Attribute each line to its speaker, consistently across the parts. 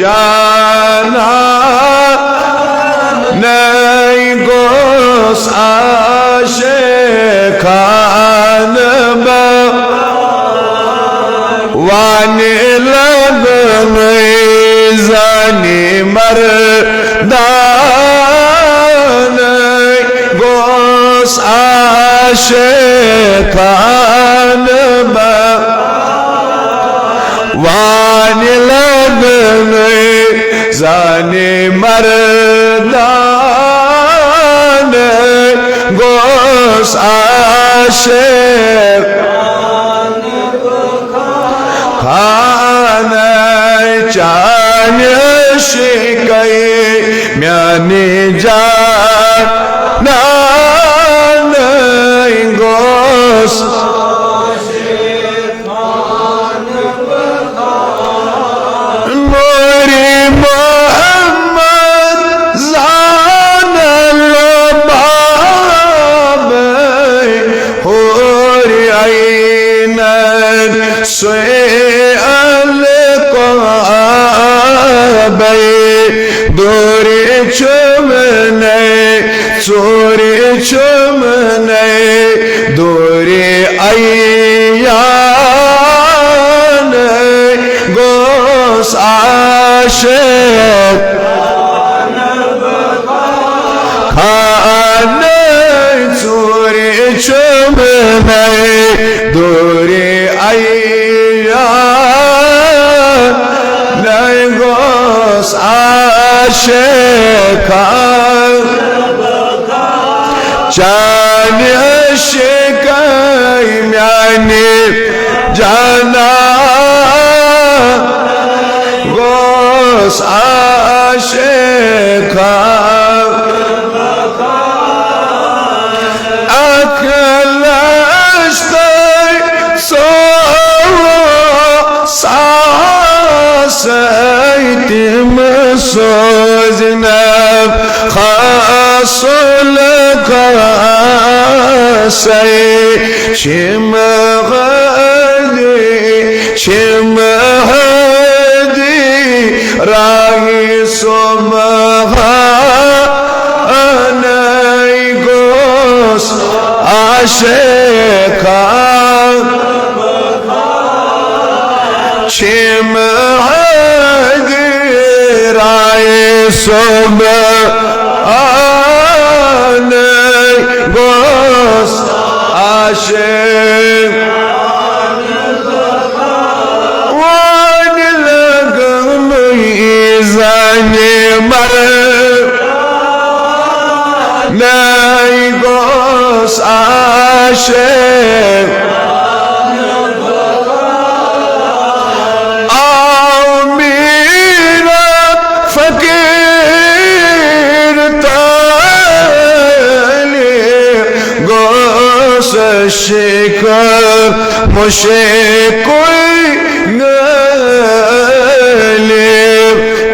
Speaker 1: جانا نئی گوس عاشقان با وانی لگنی زنی مردان گوس عاشقان با وانی لگنی زنی مردان گوس عاشقان خانه چان شکای میانی جانان گوس نوری محمد زان الباب حوری عینن سوی دوری چمنے چوری چمنے دوری ایان گوس عاشق خانے چوری چمنے دوری ایان گوس عاشقان چان عشقای میانی جانا گوس عاشقان اکلشتی سیتم سوزنب خاصل قاسی شم هدی راهی سمخانه گوس عاشقان شم سبحانه گوس عاشق وانی لگنی زنی نئی گوس عاشق شکر مجھے کوئی نلیم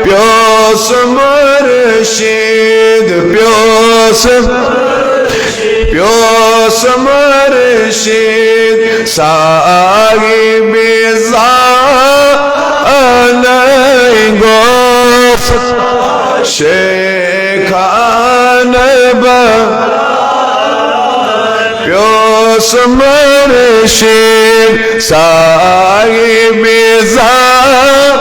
Speaker 1: پیوس مرشید پیوس مرشید صاحب زانائی گوس شیخان با پیوس مرشید صاحب زان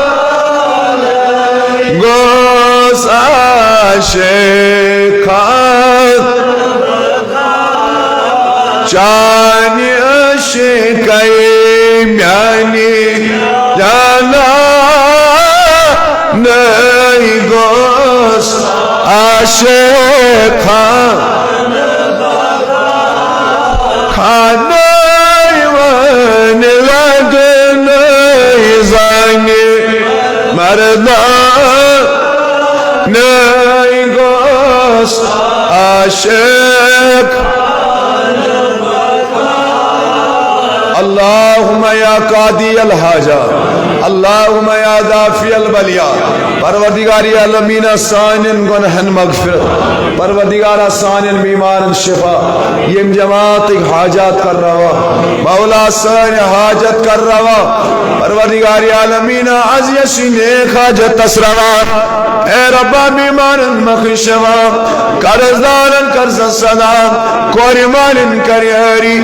Speaker 1: گوس عاشقان چانی عشقی میانی جانا نئی گوس عاشقان خانه ون لگنی زنی مردان نئی گوس عاشق اللهم یا قاضی الحاجات اللہم یا دافی البلیاء پروردگاری عالمین سانین گنہن مغفرت پروردگار سانین بیمارن شفا یم جماعت حاجات کر رہا مولا سان حاجت کر رہا پروردگاری عالمین از یسی نیک حاجت تسروا اے ربا بیمارن مخشوا قرضدارن قرض صدا کوریمانن کریاری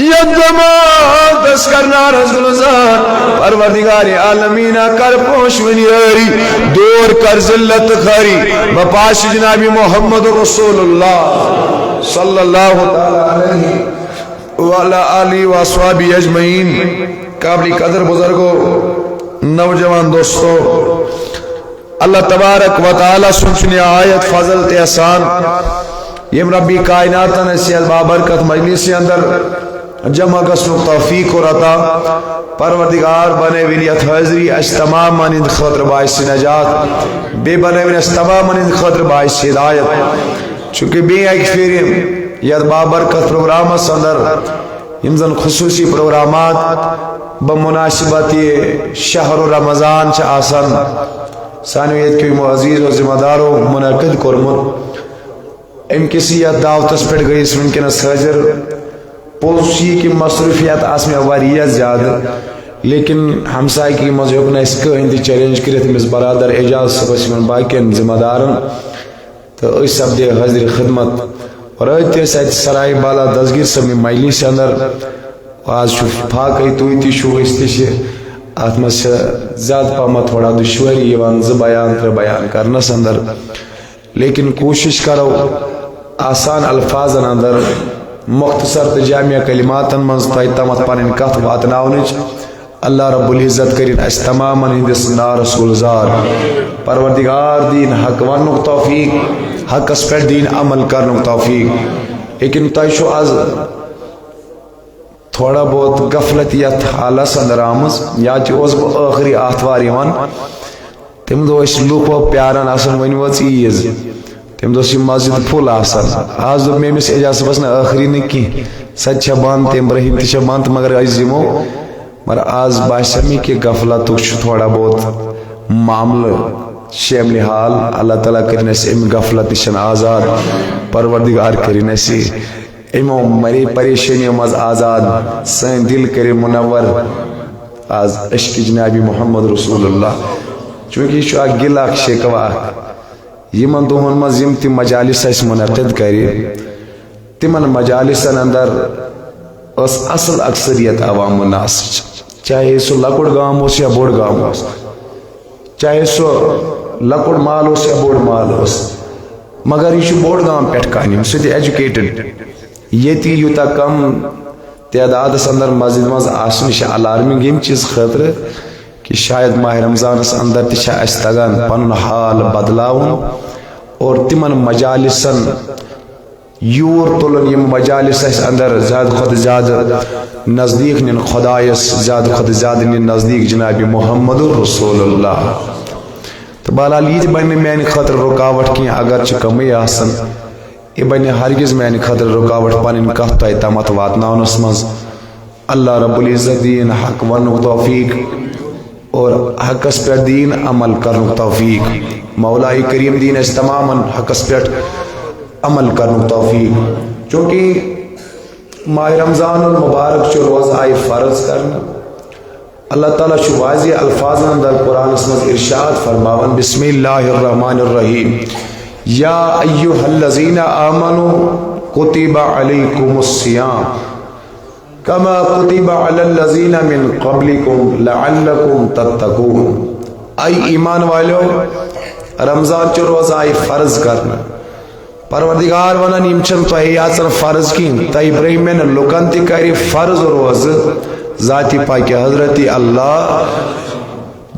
Speaker 1: ید جماعت دس کرنا رسولزان پروردگاری عالمین کر پوش ونیاری دور کر ذلت خاری بپاش جنابی محمد رسول اللہ صلی اللہ علیہ وعلا آلہ واصحابہ اجمعین. قابل قدر بزرگو نوجوان دوستو اللہ تبارک و تعالی سنچنی آیت فضل تے احسان یم ربی کائناتن اسیل بابرکت مجلس اندر جمع گسنو توفیق اور عطا پروردگار بنے ویلیت حضری اس تمام مانند خطر باعث نجات بے بنے ویلیت اس تمام مانند خطر باعث ہدایت چونکہ بے ایک فیریم ید بابرکت پروگرام اندر یمزن خصوصی پروگرامات بمناسبت شہر رمضان چا آسان سانویت کی معزیز و ذمہ داروں منعقد کرمت ام کسی یاد دعوتس پر گئی اس ممکن حاضر پوچھی کی مصروفیات آسمی واریہ زیادہ لیکن ہمسائی کی مذہب نے اس کو ہندی چیلنج کرت مز برادر اعجاز صبح من باقین ذمہ دارن تو اس سب دے حضر خدمت اور ایتے ساتھ سرائی بالا دزگیر سب میں مائلی سے اندر آج شوف پاکی تویتی شو استشی آتما سے زیاد پاما تھوڑا دشوری یوان زبایان تر بیان کرنا سندر لیکن کوشش کرو آسان الفاظ اندر مختصر جامعہ کلماتن منز تایتامت پانین کت واتناونج اللہ رب العزت کرین اس تمام ہندس نا رسول زار پروردگار دین حق ونک توفیق حق اس پر دین عمل کرنک توفیق لیکن تایشو از تھوڑا بہت غفلتیت حالس اندر آمز یا چی اوز آخری آتوار ایمان تم دو اس لوپو پیاران آسن ونی وچ عیز تم دو سی مسجد پھول آسن آز دو میں مس اجازت بس نا آخری نکی سچ بان تم رحیم تش بان مگر عزیمو مگر آز باشمی کی غفلت تھوڑا بہت معاملہ شامل حال اللہ تعالیٰ کرنے سے ام غفلت شن آزاد پروردگار کرنے سے امو مری پریشانی مز آزاد سین دل کرے منور آز عشق جنابی محمد رسول اللہ چونکہ یہ شو گلا شکوا یمن دہن مز یم تم مجالس اس منعقد کرے تمن مجالسن اندر اس اصل اکثریت عوام الناس چاہے سو لکڑ گام ہو یا بوڑ گام ہو چاہے سو لکڑ مال ہو یا بوڑ مال ہو مگر یہ بوڑ گام پیٹ کانی سو دی ایجوکیٹڈ یتی یوتا کم تعداد اندر مسجد مز آسن یہ الارمنگ یم چیز خاطر کہ شاید ماہ رمضان اندر تشا اس تگان پن حال بدلاون اور تمن مجالسن یور تلن یم مجالس اس اندر زیادہ خود زیادہ نزدیک نن خدایس زیادہ خود زیادہ نن نزدیک جناب محمد رسول اللہ تو بالا لید بن میان خاطر رکاوٹ کی اگر چ کمی آسن یہ بن ہرگز میان خاطر رکاوٹ پن کت تامت واتناونس مز اللہ رب العزت دین حق ونک توفیق اور حق اس پر دین عمل کرنک توفیق مولا کریم دین اس تماما حق اس پر عمل کرنک توفیق چونکہ ماہ رمضان المبارک چو روز آئی فرض کرنا اللہ تعالیٰ چو واضح الفاظ اندر قرآن اسمت ارشاد فرماون بسم اللہ الرحمن الرحیم یا ایوہ الذین آمنوا کتب علیکم الصیام کما کتب علی الذین من قبلکم لعلکم تتقون ای ایمان والو رمضان چو روز آئی فرض کرنا پروردگار ونن یم چن تو یاچن فرض کین تای ابراہیمن لوکن تی کری فرض روز ذاتی پاک حضرت اللہ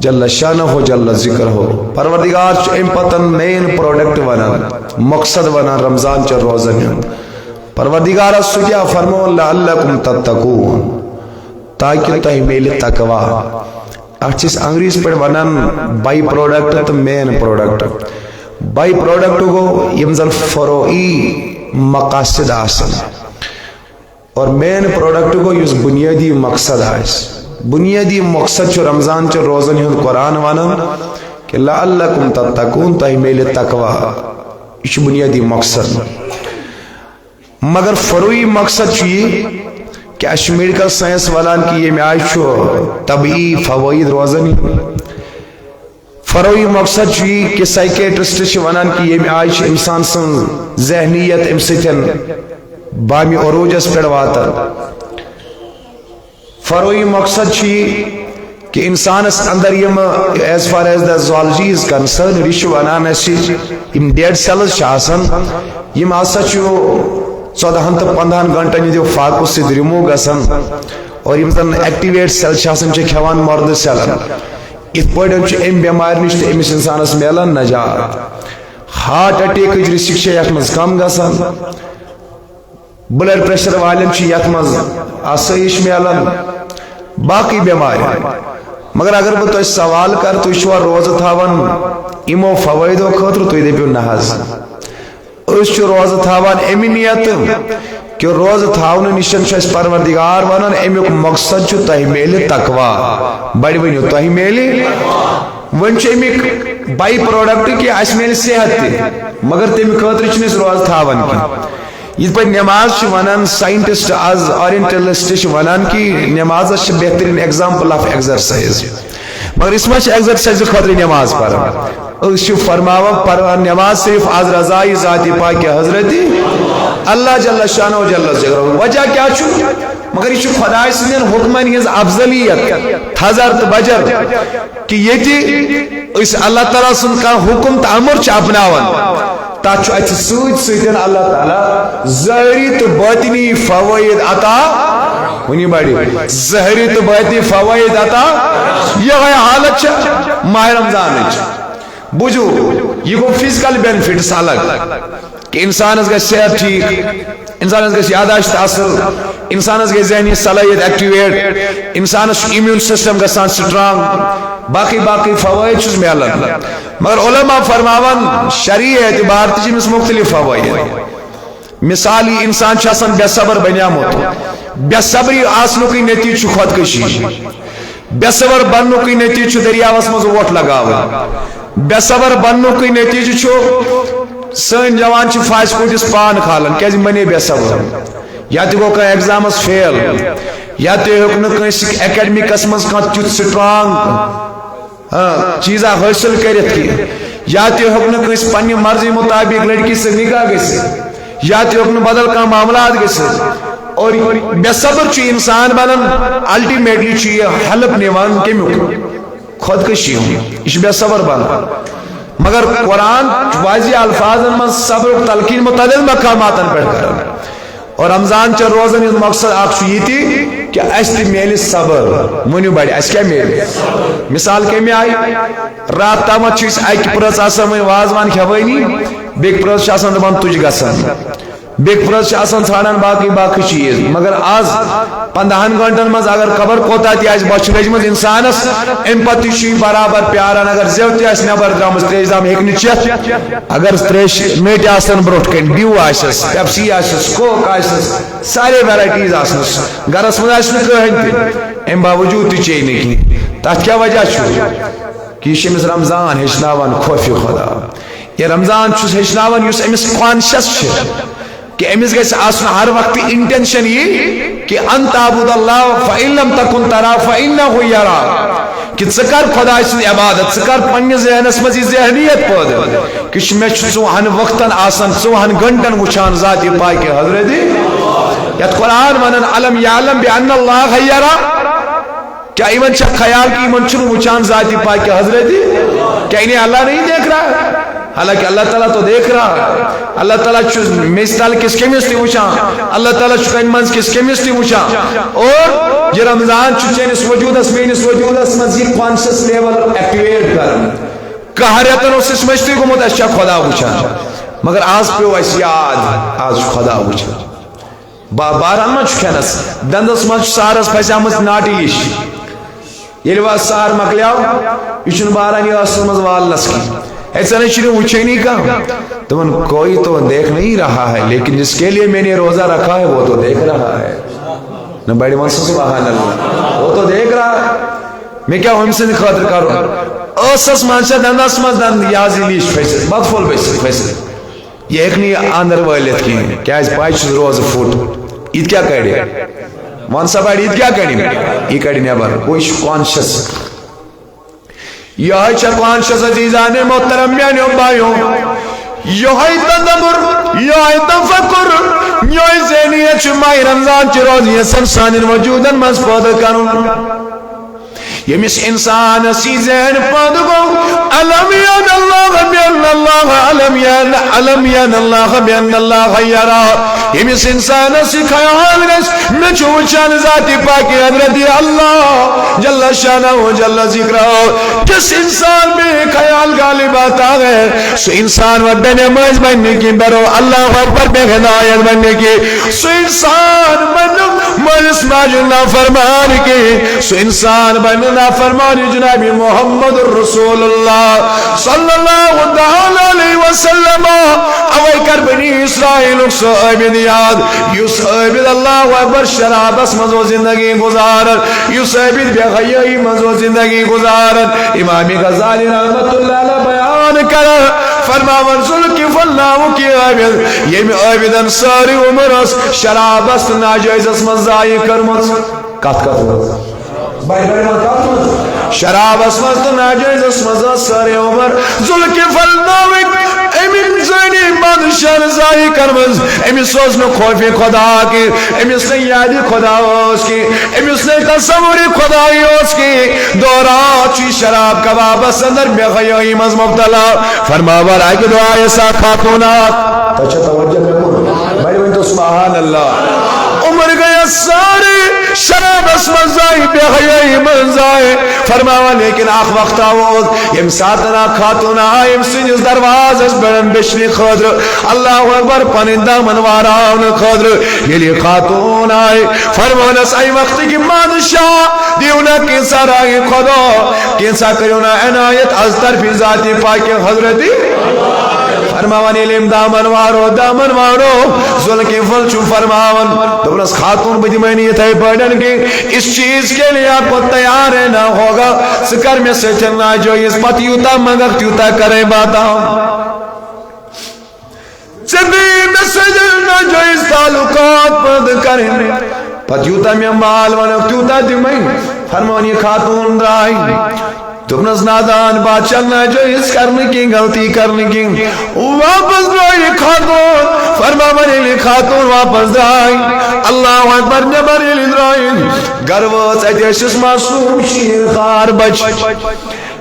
Speaker 1: جل شانہ ہو جل ذکر ہو پروردگار ام پتن مین پروڈکٹ ونن مقصد ونن رمضان چ روزن پروردگار سجا فرمو لعلکم تتقون تاکہ تہ میل تقوا اچھس انگریز پر ونن بائی پروڈکٹ تو مین پروڈکٹ بائی پروڈکٹ کو یمزن فروعی مقاصد آسن اور مین پروڈکٹ کو یس بنیادی مقصد آس بنیادی مقصد چھو رمضان چو روزن ہند قرآن ونان کہ لعلکم تتقون تہ میل تقوی، یہ بنیادی مقصد. مگر فروئی مقصد چھو یہ کہ اش میڈیکل سائنس ونان کہ یہ آج چھو طبعی فوائد روزن. فروئی مقصد چھو یہ کہ سائیکیٹرسٹ چھو ونان کہ یہ آج انسان سن ذہنیت ام ستن بامی عروجس پر واتا. فروئی مقصد چھو کہ انسان اس اندر یم as far as the zoology is concerned رشو ونان اسی یم ڈیڈ سیلز چاہسن یم آسا چھو 14 تو 15 گھنٹن دیو فاقو سے ریمو گسن اور یم زن ایکٹیویٹ سیل چاہسن چھے کھوان مرد سیلن. ات پوڑن چھو ام بیمار نشت امس انسانس میلن نجات. ہارٹ اٹیک رسک چھے یتمز کم گسن، بلڈ پریشر والن چھے یتمز آسائش میلن، باقی بیماری. مگر اگر بہ تہ سوال کر تھی چھوا روز تھاون امو فوائدو خاطر تھی دپیو نہ حظ اس روز تھاوان امی نیت کہ روز تھاون نشن چھ پروردگار ونان امیک مقصد چھ تہ میل تقوی. بڑی ونیو تہ میل ون چھ امیک بائی پروڈکٹ کہ اس میل صحت تہ مگر تم خاطر چھ روز تھاون کی. یہ پر نماز ونان سائنٹسٹ آز اورینٹلسٹ ونان کہ نماز بہترین ایگزامپل آف ایگزرسائز. مگر اس میں ایگزرسائز خاطر نماز پڑھا فرماوا نماز صرف آز رضائی ذات پاک حضرت اللہ جل شانہ و جل ذکرہ. وجہ کیا چھو مگر یہ خدا سندین حکمن ہز افضلیت تھزر تو بجر کہ یہ اس اللہ تعالیٰ سن کا حکم تو امر چھ اپناون تاچ ات سن اللہ تعالیٰ ظاہری تو باطنی فوائد عطا ونی بڑی ظاہری تو باطنی فوائد عطا. یہ حالت ماہ رمضان بوجھو یہ گو فزیکل بینیفٹس الگ کہ انسانس گژھِ صحت ٹھیک، انسانس گژھِ یاداشت اصل، انسانس گژھِ ذہنی صلاحیت ایکٹیویٹ، انسانس امیون سسٹم گژھان سٹرانگ، باقی باقی فوائد چھس میلان. مگر علماء فرماون شرعی اعتبار تہ چھِ مختلف فوائد. مثالی انسان چھ آسان بے صبر بنیامت، بے صبری آسنک نتیجہ چھ خودکشی، بے صبر بننک نتیجہ چھ دریاوس مز ووٹ لگاون، بے صبر بننک نتیجہ چھ سن جوان چھ فاش کوٹس پان کھالن کیازِ بنے بے صبر. یا تہ گو کانٛہہ ایگزامس فیل، یا تہ ہیوک نہٕ کٲنٛسہِ ایکیڈمکس مز کانٛہہ تیُتھ سٹرانگ چیزا حٲصِل کٔرِتھ کینٛہہ، یا تہ ہیوک نہٕ کٲنٛسہِ پننہِ مرضی مطابق لڑکی سے نکاح گٔژھِتھ، یا تہ ہیوک نہٕ بدل کانٛہہ معاملات گٔژھِتھ. اور بے صبر چھ انسان بنان الٹیمیٹلی چھ یہ ہیلپ نِوان کمیُک خودکشی ہُنٛد، یہ چھ بے صبر بنان. مگر قرآن واضح الفاظن من صبر تلقین متعدد مقاماتن پر کرن. اور رمضان چھ روزن ہند مقصد اخ یہ کہ اس تہ میل صبر. ونیو بڑی اس کیا میل مثال کمی آئی رات تامت چھ اکہ پرژ آسان وازوان کھوانی، بیک پرژ آسان دپان تُج گژھان، بیک پرژ آسان ژھانڈان باقی باقی چیز. مگر آز 15 گھنٹن مز اگر خبر کوتا تہ آسہِ بۄچھِ لٔجمٕژ انسانس ام پتہ چھ برابر پیاران. اگر زیو تہ آسہِ نٮ۪بر درٛامٕژ تریش دام ہیٚکہِ نہٕ چٮ۪تھ، اگر تریش میٹہِ آسن برونٛٹھ کنۍ، ڈیو آسٮ۪س، پیپسی آسٮ۪س، کوک آسٮ۪س، سارے ویرایٹیز آسنس، گرس منٛز آسہِ نہٕ کٕہٕنۍ تہِ، امہِ باوجوٗد تہِ چیٚیہِ نہٕ کینٛہہ. تتھ کیٛاہ وجہ چھُ کہ یہ چھُ أمِس رمضان ہیٚچھناوان خوفِ خدا. یہ رمضان چھُس ہیٚچھناوان یُس أمِس کانشیس چھِ کہ امس گژھِ آسن ہر وقت انٹینشن یہ کہ ان تعبد اللہ فإن لم تکن ترا فإنہ یراک، کہ ژٕ کر خدا سٕنٛز عبادت، ژٕ کر پننس ذہنس مز یہ ذہنیت پٲدٕ کہ مےٚ چھُ 4 وقتن آسان 4 گھنٹن وٕچھان ذات پاک حضرت یتھ قرآن ونان علم یعلم بأن اللہ یرا. کیا ایمن چھا خیال کہ ایمن چھُنہٕ وٕچھان ذات پاک حضرت؟ کیا انہیں اللہ نہیں دیکھ رہا؟ حالانکہ اللہ تعالیٰ تو دیکھ رہا ہے. اللہ تعالیٰ میز تل کس کیمس تہ وچان، اللہ تعالیٰ کن منز کس کیمس تہ وچان. اور یہ رمضان چنس وجودس میس وجودس مز یہ کانشیس لیول ایکٹیویٹ کرن. کہرتن اس مشتی گومت اس خدا وچان، مگر آز پیو اس یاد آج خدا وچان. باران من کھینس دندس من سارس پھسیامت ناٹی ہش، یل وا سار مکلیو یہ باران یہ مز والنس کی ایسا نہیں وچھنی کا. تمن کوئی تو دیکھ نہیں رہا ہے، لیکن جس کے لیے میں نے روزہ رکھا ہے وہ تو دیکھ رہا ہے. نہ بڑی من سبحان اللہ. وہ تو دیکھ رہا میں کیا ہم سے خاطر کروں اسس منچ دندس مز دند یازی لیش پھسس بد پھول پھسس یہ ایک نہیں اندر والت کی کیا پائے روز فٹ عید کیا کڑی ون سا بڑی عید کیا کڑی یہ کڑی نیبر وہ کانشس یہ کانشس عزیزان محترم میانیو بھائیو یہ تدبر یہ تفکر یہ ذہنیت ماہ رمضان چ روزی سنسان وجودن مز پید کرن یمس انسان سی ذہن پد گو علم ین اللہ بین اللہ علم ین اللہ بین اللہ یرا یمس انسان سی خیال گس میں چھو وچھان ذاتی پاکی حضرت اللہ جل شانہ و جل ذکرہ جس انسان میں خیال غالب آتا ہے سو انسان و بے نماز بننے کی برو اللہ اکبر بے ہدایت بننے کی سو انسان بنو مجلس ماجنا فرمان کی سو انسان بنو نا فرمانی جناب محمد رسول اللہ صلی اللہ علیہ وسلم اوے کر بنی اسرائیل صحابی یاد یو صحابی اللہ اکبر شراب اس مزو زندگی گزارن یو صحابی بے غیائی مزو زندگی گزارن امام غزالی رحمت اللہ علیہ بیان کر فرماون ذوالکف اللہ کی عابد یہ میں عابدن ساری عمر اس شراب اس ناجائز اس مزائی کرمت کات بھائی شراب اس مز ناجائز اس مزا ساری عمر ذوالکف اللہ امین زینی بادشاہ زائی کرمز امی سوز میں خوفی خدا کی امی اس نے یادی خدا اس کی امی اس نے تصوری خدای اس کی دورات چی شراب کا واپس اندر بے غیائی مز مبتلا فرماور آئی کہ دعا ایسا خاتونات اچھا توجہ میں کون بھائی بھائی تو سبحان اللہ عمر گیا ساری شراب اس مزائی بے غیائی مزائی فرماوا لیکن آخ وقت آوز یم ساتنا خاتونا یم سنیز درواز اس بڑن بشنی خدر اللہ اکبر پنندہ منواران خدر یلی خاتون آئی فرمانا سائی وقت کی مادشاہ دیونا کنسا رائی خدا کنسا کریونا عنایت از طرفی ذاتی پاکی حضرتی فرماوان علم دامن وارو ذوالکفل چو فرماوان دبرس خاتون بدی میں نے یہ تھے پڑھن کی اس چیز کے لیے آپ کو تیار ہے نہ ہوگا سکر میں سے چلنا جو اس پت یوتا مگر تیوتا کرے باتا چلی میں سے چلنا جو اس تعلقات پد کریں پت یوتا میں مال ونک تیوتا دی میں فرماوان یہ خاتون رائی تمنز نادان بات چلنا جو اس کرنے کی غلطی کرنے کی واپس رائی خاتون فرما بریلی خاتون واپس رائی اللہ اکبر نے بریلی رائی گروز ایتیشس معصوم شیر خار بچ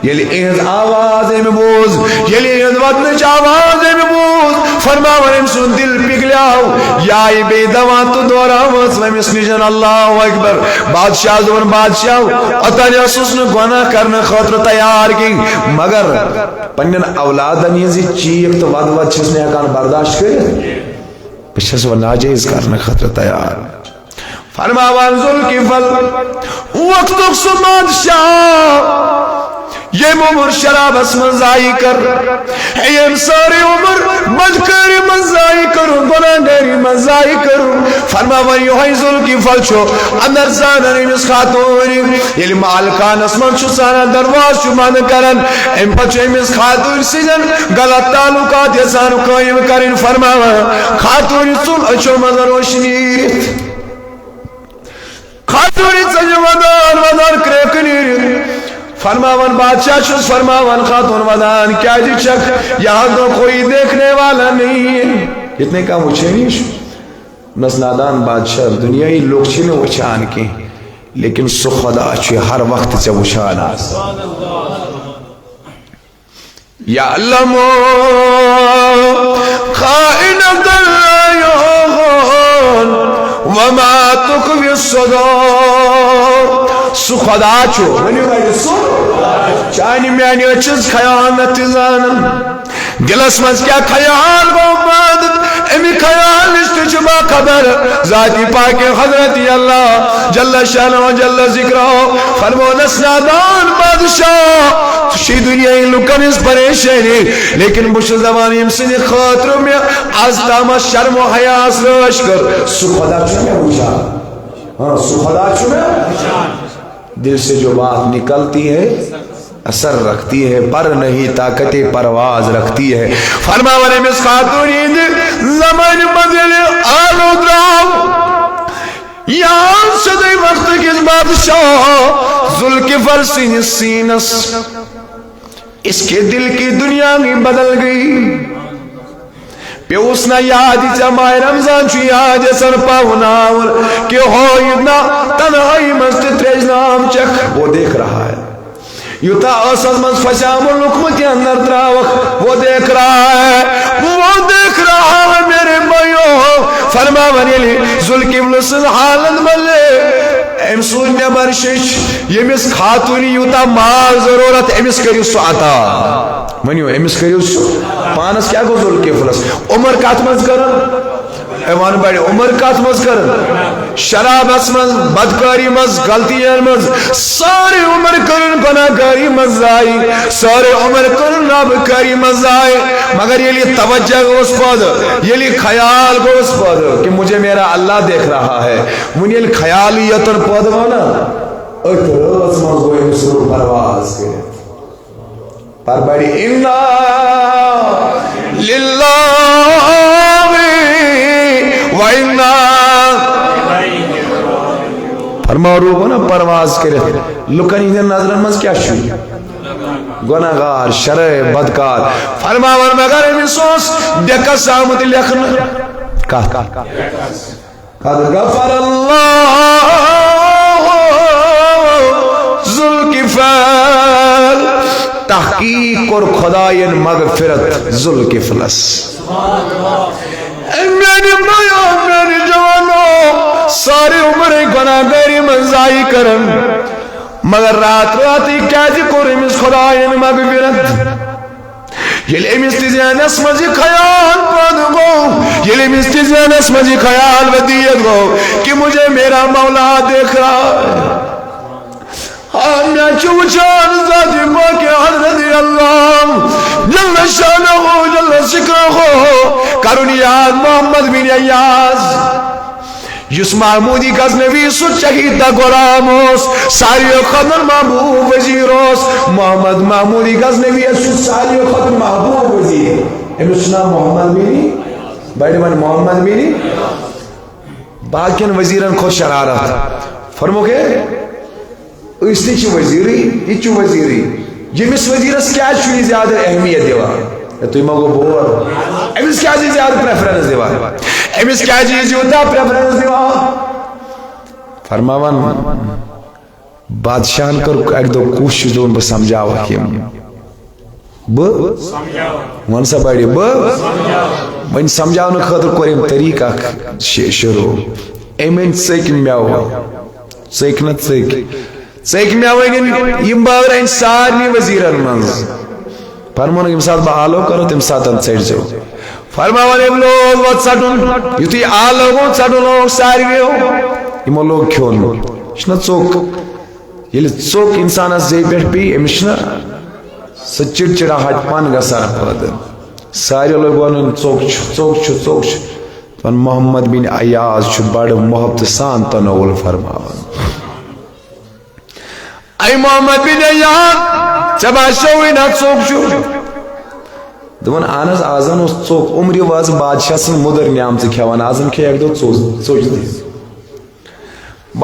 Speaker 1: یلی ایز آواز میں بوز یلی ایز ودنچ آواز میں بوز فرما ورم سن دل پگلیاو یائی بے دوان تو دورا وزم اسنجن اللہ اکبر بادشاہ زون بادشاہ اتنی اسوسن گناہ کرنے خاطر تیار کی مگر پنین اولادن یہ چیک تو ود ود چھس نے اکان برداشت کرے پچھس و ناجیز کرنے خاطر تیار فرماوان ذوالکفل وقت اقصد بادشاہ یہ عمر شراب اس منزائی کر یہ ساری عمر مجکری منزائی کروں گناہگاری منزائی کروں فرماوان یوہی ذوالکفل چھو اندر زانن امس خاتون یلی مالکان اسمان چھو سانا درواز چھو مان کرن ام پچو امس خاتون سجن غلط تعلقات یسانو قائم کرن فرماوان خاتون سن اچھو مزر روشنی خاتون سجن ودار کریکنی فرماون بادشاہ شس فرماون خاتون ودان کیا جی چک یہاں تو کوئی دیکھنے والا نہیں ہے اتنے کام اچھے نہیں شو نسنادان بادشاہ دنیای لوگ چھنے وچان کی لیکن سخدا چھے ہر وقت سے وچان آس یعلمو خائنت العیون وما تکوی الصدور سخدا چھو چانی میانی اچھز خیانت زانن دلس مز کیا خیال گو بادت امی خیال نشتے چھبا خبر ذاتی پاک حضرت اللہ جل شانہ و جل ذکرہ فرمو نسنادان بادشاہ شی دنیا لکن اس پریشانی لیکن بش زمانی امسنی خاطر میں از دامت شرم و حیاس روش کر سخدا چھو میں بوشا سخدا چھو میں دل سے جو بات نکلتی ہے اثر رکھتی ہے، پر نہیں طاقت پرواز رکھتی ہے. فرماونے میں خاتونی زمان مدل آلو دراو یہاں صدی وقت کس بادشاہ ذوالقفل سین سینس، اس کے دل کی دنیا بھی بدل گئی. پیوسنا یاد جماع رمضان چو یاد سر پاؤناور کہ ہو یدنا تنہائی مسجد تریج نام چک. وہ دیکھ رہا ہے یوتا اسد من فشام الحکمت کے اندر تراوخ، وہ دیکھ رہا ہے، وہ دیکھ رہا ہے میرے بھائیو. فرما ونیلی ذوالقفل سن حالت ملے ام سوچ نبر شش یمس خاتونی یوتا مال ضرورت امس کریو سو عطا. ونیو امس کریو سو پانس کیا گو ذوالقفلس عمر کات مز کرن ایوان بڑی عمر کات مز کرن شراب اسمز بدکاری مز غلطیاں مز سارے عمر کرن گناہگاری مز آئی، سارے عمر کرن نابکاری مز آئی. مگر یہ لی توجہ گوس پاد، یہ لی خیال گوس پاد کہ مجھے میرا اللہ دیکھ رہا ہے. منی لی خیالیتر پاد وانا اتراس مز گوئی مسرور پرواز کرے پر بڑی انا للہ و انا فرما روح نا پرواز کرے. لکن ہی نظر مز کیا شوئی گناہگار شرع بدکار. فرما ور مگر امسوس دیکھا سامت لکھن قد غفر اللہ ذوالقفل، تحقیق اور خداین مغفرت ذوالقفلس. میری بھائیو میری جوانو سارے عمر گناہگاری منزائی کرن مگر رات راتی کیا جی کور امس خداین مغفرت. یل امس تزین اسمجی خیال پاد گو، یل امس تزین اسمجی خیال ودیت گو کہ مجھے میرا مولا دیکھ رہا ہے. میں چوچان ذاتی باقی حضرت اللہ جل شانہ ہو جل شکرہ ہو کرنی یاد محمد بن ایاز یس محمودی غزنوی سو شہید غلاموس ساری خطر محبوب وزیروس. محمد محمودی غزنوی سو ساری خطر محبوب وزیر. امس نام محمد بن بڑے من محمد بن باقین وزیرن کو شرارت فرمو کہ اس نے وزیری یہ وزیری یمس وزیرس کیا چھ زیادہ اہمیت دیوان تھی مگو بور امس کیا زیادہ پریفرنس دیوان امس کیا یوتا پریفرنس دیوان. فرماوان بادشاہن کر ایک دو کوشش دون بہ سمجھاو کیم ون سا بڑی ون سمجھاؤ خاطر کورم طریقہ شروع امن ثک میو ثک نا ثک ثک مے ون یم باورن سارنی وزیرن من فرمون یم سات بہ آلو کرو تم ساتن ژٹ جو. فرماون ام لوگ وہ ژٹن یتھی آلو ژٹن لوگ سارویو یمو لوگ کھیون چھنا ژوک یل ژوک انسانس زی پہ پی امس چھنا سہ چڑچڑا ہٹ پن گژھان پتہ سارے لوگ ون ژوک ژوک ژوک پن محمد بن ایاز بڑ محبت سان تنول فرماون اے محمد بن ایاز ژے باسیوے نا ژوک چھ دپان اہن حظ آزن اوس ژوک عمر واز بادشاہ سن مدر نعمت کھیوان آزن کھے اک دۄہ ژوچ دِژ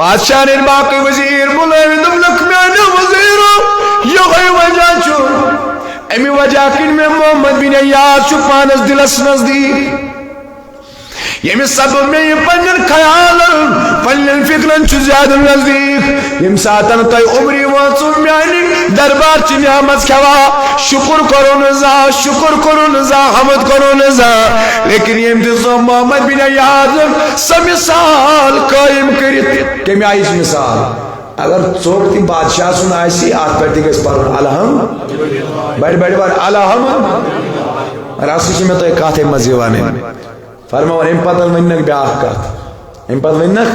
Speaker 1: بادشاہ نے باقی وزیر بلائے دملک میانا وزیر یہ وجہ چھ امی وجہ کن میں محمد بن ایاز چھ پانس دلس نزدیک یمی سبب میں یہ پنجن خیال پنجن فکرن چھ زیادہ نزدیک یم ساتن تای عمری وانسو میانی دربار چھ نعمت کھوا شکر کرو نزا حمد کرو نزا لیکن یم دیزو محمد بن ایاز سا مثال قائم کرت کمی آئیس مثال اگر ژوک تی بادشاہ سن آئیسی آت پر تی گس پرن الحم بڑی بار الحم راسی چھ میں تو ایک کاتھ مزیوانے فرماون ام پتن ونک بیاکھ کت ام پت ونک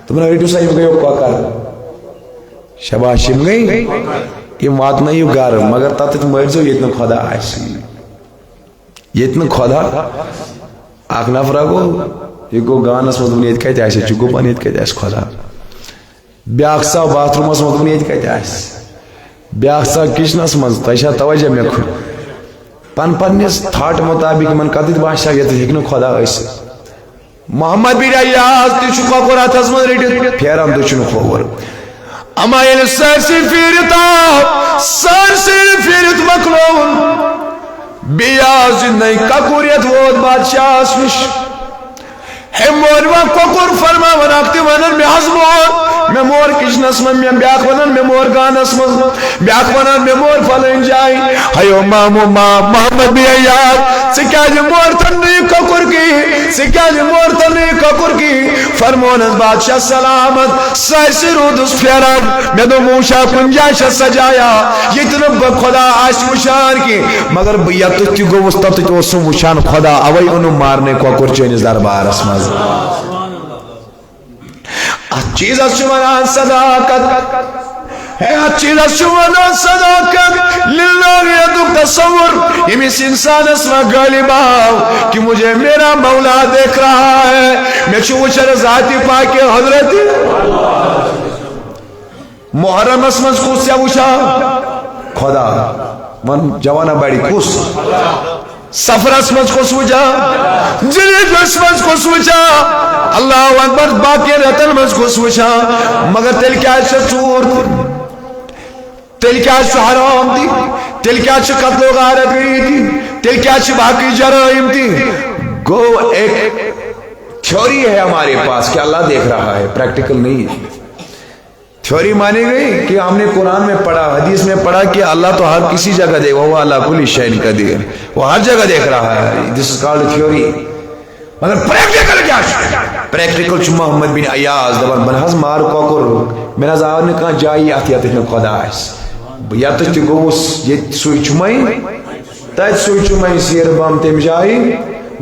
Speaker 1: تم رٹو سا یم گیو کۄکر شباش یم گئی یم واتنٲیِو گھر مگر تتھ مٲرزیو ییٚتہِ نہٕ خۄدا آسہِ ییٚتہِ نہٕ خۄدا اکھ نفرا گوٚو یہِ گوٚو گانس منٛز دوٚپُن ییٚتہِ کتہِ آسہِ چھُ گُپن ییٚتہِ کتہِ آسہِ خۄدا بیاکھ سا باتھ رومس مطلب یہ کتہ آس بیاکھ سا کچنس مز تہ توجہ مے پن پنس تھاٹ مطابق من کتھ بادشاہ یہ ہیکہ خدا اس محمد بن عیاض تہ کۄکُر ہاتھس مز رٹِتھ پھیران دٔچھُن کھوور اما ییٚلہِ سٲرسٕے پھیٖرِتھ آو سٲرسٕے پھیٖرِتھ مۄکلووُن بیٚیہِ آو زِندَے کۄکُر یتھ ووت بادشاہس نِش ہے مور وا کۄکُر فرماوان اکھ تہِ ونان مےٚ حظ مور کچنس من مےٚ بیاکھ ونان مےٚ مور گانس منٛز بیاکھ ونان مےٚ مور فلٲنۍ جایہِ ہیو محمد بن عیاض ژٕ کیازِ مورتن نہٕ یہِ کۄکُر کِہیٖنۍ ژٕ کیازِ مورتن نہٕ یہِ کۄکُر کِہیٖنۍ فرمونس بادشاہ سلامت سٲرسٕے روٗدُس پھیران مےٚ دوٚپ موٗشا کُنہِ جایہِ چھا سجایا ییٚتہِ نہٕ بہٕ خۄدا آسہِ وٕچھان کینٛہہ مگر بہٕ یتُتھ تہِ گوٚوُس تتُتھ اوسُم وٕچھان خۄدا اوے اوٚنُم مارنٕے کۄکُر چٲنِس دربارس منٛز اتھ چیزس چھُ ونان صداقت ہے اتھ چیزس چھُ ونان صداقت للہ یدُک تصور ییٚمِس انسانس وۄنۍ غٲلب آو کہ مجھے میرا مولا دیکھ رہا ہے مےٚ چھُ وٕچھان ذاتِ پاکِ حضرت محرمس منٛز کُس ژےٚ وٕچھان خۄدا ون جوانا بڑی کُس سفرس منٛز کُس وٕچھان جلیجس منٛز کُس وٕچھان اللہ اکبر باقی رتن منٛز کُس وٕچھان مگر تیٚلہِ کیازِ چھِ ژوٗر تیٚلہِ کیازِ چھُ حرام تہِ تیٚلہِ کیازِ چھِ قتل و غارت گری تہِ تیٚلہِ کیازِ چھِ باقی جرائم تہِ گو ایک تھیوری ہے ہمارے پاس کہ اللہ دیکھ رہا ہے پریکٹیکل نہیں ہے تھیوری مانی گئی کہ ہم نے قرآن میں پڑھا حدیث میں پڑھا کہ اللہ تو ہر کسی جگہ دیکھ وہ اللہ کل شیء قدیر وہ ہر جگہ دیکھ رہا ہے دس از کالڈ تھیوری مگر پریکٹیکل کیا پریکٹیکل چھُ محمد بن عیاض دپان بن حظ مار کۄکُر مےٚ نظ آو نہٕ کانٛہہ جایی اتھ یتھ نہٕ خۄدا آسہِ بہٕ یتھ تہِ گوٚوُس ییٚتہِ سُے چھُمے تتہِ سُے چھُمے سیٖر بم تمہِ جایہِ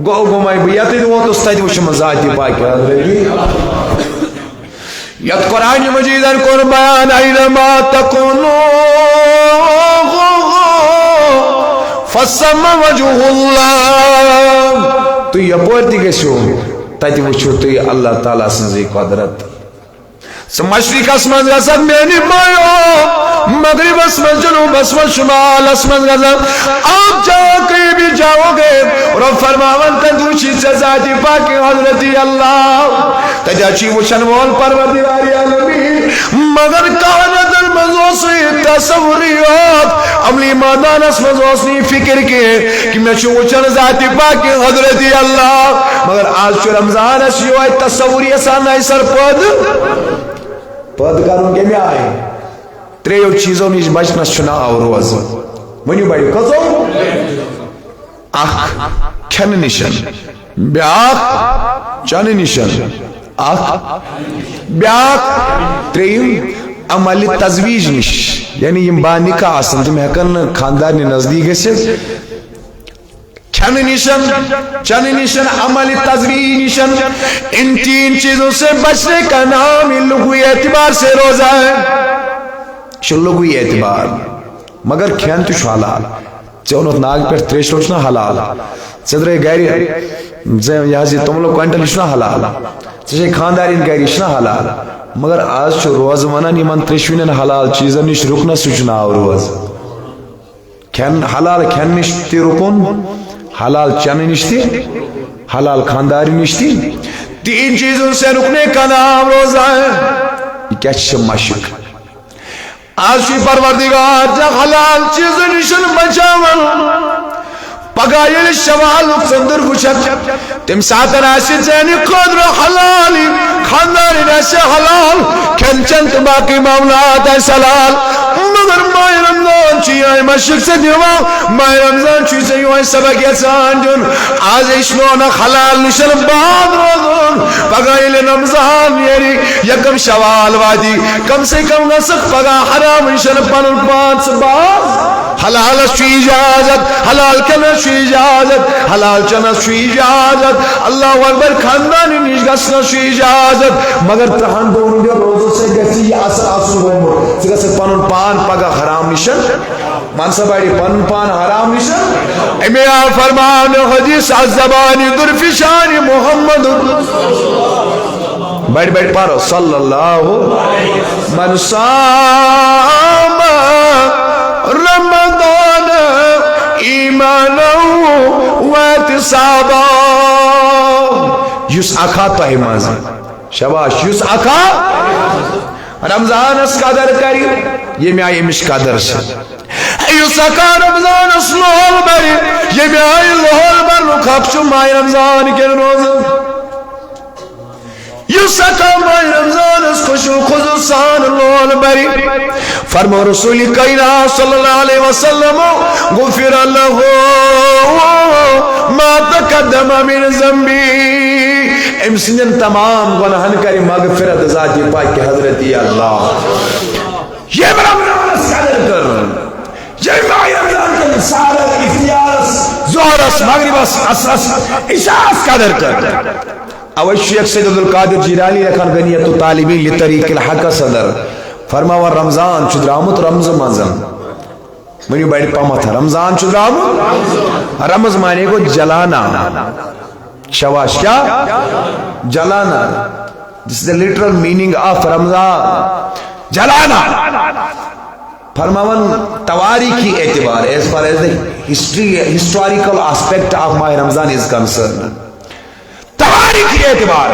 Speaker 1: گوٚمے بہٕ یتھ ووتُس تتہِ وٕچھُم ذاتِ پاکہِ حضرت یت قرآن مجیدن کوٚر بیان اینما تکونوا فثم وجہ اللہ تُہۍ یپٲرۍ تہِ گٔژھِو تتہِ وٕچھِو تُہۍ اللہ تعالیٰ سٕنٛزٕے قۄدرت ژٕ مشرقس منٛز گژھکھ میانہِ مایو مغربس منٛز جنوبس منٛز شمالس منٛز گژھکھ آپ جہاں کہیں بھی جاؤ گے رب فرماون تتہِ وٕچھی ژےٚ ذاتِ پاکہِ حضرت اللہ تتہِ چھُے وٕچھن وول پروردگار عالمین مگر کائناتن منٛز اوسُے تصوُرٕے یوت عملی مٲدانس منٛز اوس نہٕ یہِ فکر کینٛہہ کہ مےٚ چھُ وٕچھن ذاتِ پاکہِ حضرت اللہ مگر آز چھُ رمضانس یِہوے تصوُر یژھان نَیہِ سر پٲدٕ کرُن کمہِ آیہِ ترٛیٚیو چیٖزو نِش بچنس چھُ ناو روزٕ ؤنِو بڑِ کٔژو اکھ کھٮ۪نہٕ نِش بیاکھ چنہٕ نِش اکھ بیاکھ ترٛیٚیِم عملِ تزویج نِش یعنی یِم بانِکاہ آسن تِم ہٮ۪کن نہٕ خاندارنہِ نزدیٖک گٔژھِتھ کھانے نشن چانے نشن عمل تزویج نشن ان تین چیزوں سے بچنے کا نام لغوی اعتبار سے روزہ ہے لغوی اعتبار مگر کھین تو حلال ژےٚ ناگ پہ تریش روز حلال ژےٚ درٛے گرِ یہ توٚملہٕ کوینٹل یہِ حلال ژےٚ چھے خاندارین گرِ یہِ حلال مگر آز چھُ روزٕ ونان یِمن ترٛیشوٕنٮ۪ن حلال چیٖزن نِش رُکنس سُہ چھُ ناو روزٕ کھٮ۪ن حلال کھٮ۪ن نِش تہِ رُکُن حلال چنہ نش تھی حلال خانداری نش تھی تین چیزوں سے رکنے کا نام روزہ ہے یہ کیا مشق آج پروردگار جا حلال چیزوں نشن بچاون پگہ ییٚلہِ شوالُک ژٔنٛدٕر وٕچھکھ تمہِ ساتہٕ آسہِ ژےٚ خٲطرٕ حلالی خاندارِنۍ آسہِ حلال کھٮ۪ن چٮ۪ن تہٕ باقٕے معاملات آسہِ حلال مگر ماہِ رمضان چھُ یِہوٚے مشق ژےٚ دِوان ماہِ رمضان چھُے ژےٚ یِہوٚے سبق یژھان دیُن آز ہیٚچھنونکھ حلال نِشن باد روزُن پگہ ییٚلہِ رمضان نیرِ یکم شوال وادی کم سے کم گژھکھ پگہ حرام نِشن پنُن پان ژٕ باز حلالس چھُ اجازت حلال کھٮ۪نس چھُ اجازت حلال چنس چھُ اجازت اللہ اکبر خاندانی نِش گژھنس چھُ اجازت مگر 3 دۄہن ہٕنٛدیو روزو سۭتۍ گژھِ یہِ اثر آسُن گوٚمُت ژٕ گژھکھ پنُن پان پگہ حرام نِشن منصباڑی پنُن پان حرام نِشن امی آو فرمان حدیث از زبانی درفشان محمد بڑھ بڑھ پارو صلی اللہ من صام رمضان ایمانا واحتسابا یس اکھا تہ مز شباش یس اکھا رمضان اس قدر کری یہ میں آئی امش قدر سے یس اکھا رمضان اس لول بری یہ میں آئی لول بر رکھاک چو مائی رمضان کے روز یس اکھا مائی رمضان اس خوشو خصوصان لول بری فرمو رسول کائنات صلی اللہ علیہ وسلم غفر اللہ ما تقدم من ذنبی امسنن تمام گناہن کری مغفرت ذاتی پاک کی حضرت اللہ یہ رمضان اس قدر کر یہ ماہ رمضان کے سارت اختیارس ظہرس مغربس اساس عشاء قدر کر اوہ شیخ سید عبدالقادر جیلانی رکھن غنیت طالبین لطریق الحق صدر فرماوا رمضان چھ درامت رمز منزن منی بڑی پامت رمضان چھ درامت رمز مانے کو جلانا شواش کیا جلانا this is the literal meaning of رمضان جلانا فرماون تواریخی اعتبار as far as the historical aspect of my Ramzan is concerned تواریخی اعتبار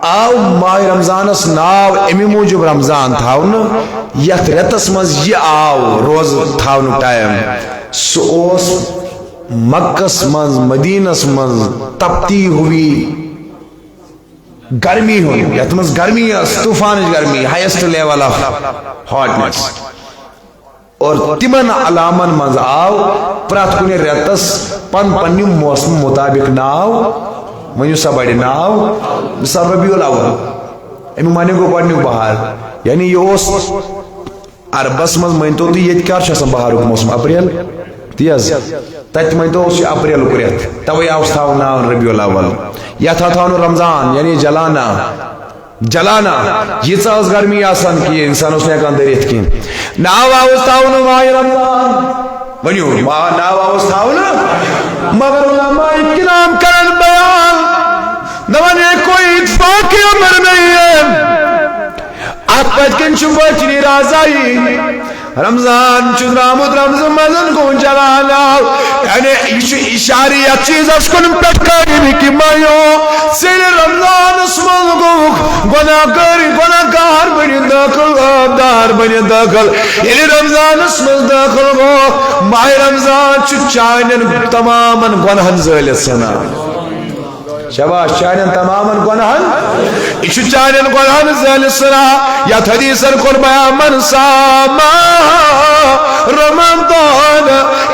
Speaker 1: آو ماہ رمضان اس ناو امی موجب رمضان تھاون یت رتس مز یہ آو روز تھاون ٹائم سوس مکس مز مدینس مز تپتی ہوئی گرمی ہوئی یت مز گرمی طوفان گرمی ہائیسٹ لیول آف ہاٹنس اور تمن علامن مز آو پرات کنے رتس پن پنی موسم مطابق ناو ونیو سا بڑی ناو مثال ربیع الاول امی مانے کو پڑھنے بہار یعنی یہ اس عربس مز مینتو تو یہ کار شاسم بہارو موسم اپریل تیز تیت مینتو اسی اپریل اپریت توی آوس تھاو ناو ربیع الاول یا تھاو رمضان یعنی جلانا جلانا یہ ساز گرمی آسان کی انسان اس نے اکان دریت کی ناو آوس تھاو ماہ رمضان ونیو ناو آوس تھاو مگر علماء کرام کرن بیان نوانے کوئی اتفاقی عمر نہیں ہے آپ پچکن چوبچنی رازائی رمضان چدرامد رمضان مزن کو جلانا یعنی اشاریت چیز اس کن پٹکاری بھی کی مائیو سیر رمضان اسمال کو گناہگار بنی داخل آبدار بنی داخل یعنی رمضان اسمال داخل کو ماہ رمضان چاہنن تماما گناہن زیلت سنا شباش چاہنن تماما گناہن ایشو چاہنن گناہن زیلت سنا یا حدیثن قربایا من ساما رمضان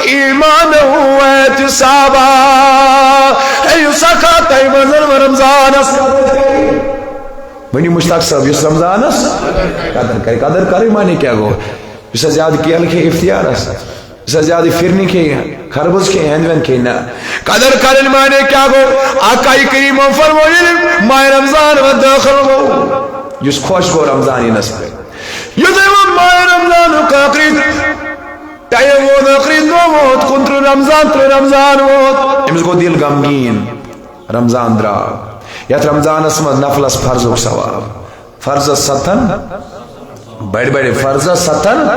Speaker 1: ایمان واحتسابا ایو سکھاتا ایمان رمضان اس بنی مشتاق صاحب یس رمضان اس قدر کری مانے کیا گو یس زیادہ کیل کے اختیار اس یس زیادہ فرنی کے خربز کے ہندون کے نا قدر کرن مانے کیا گو آقای کریم فرموئی ماہ رمضان و داخل گو یس خوش گو رمضانی نسبت یدیو ماہ رمضان کا آخری تائیم وہ آخری دو موت کنتر رمضان تر رمضان موت امس کو دل غمگین رمضان درا یت رمضان اسمت نفلس فرض و ثواب فرض ستن بڑے بڑے فرض ستن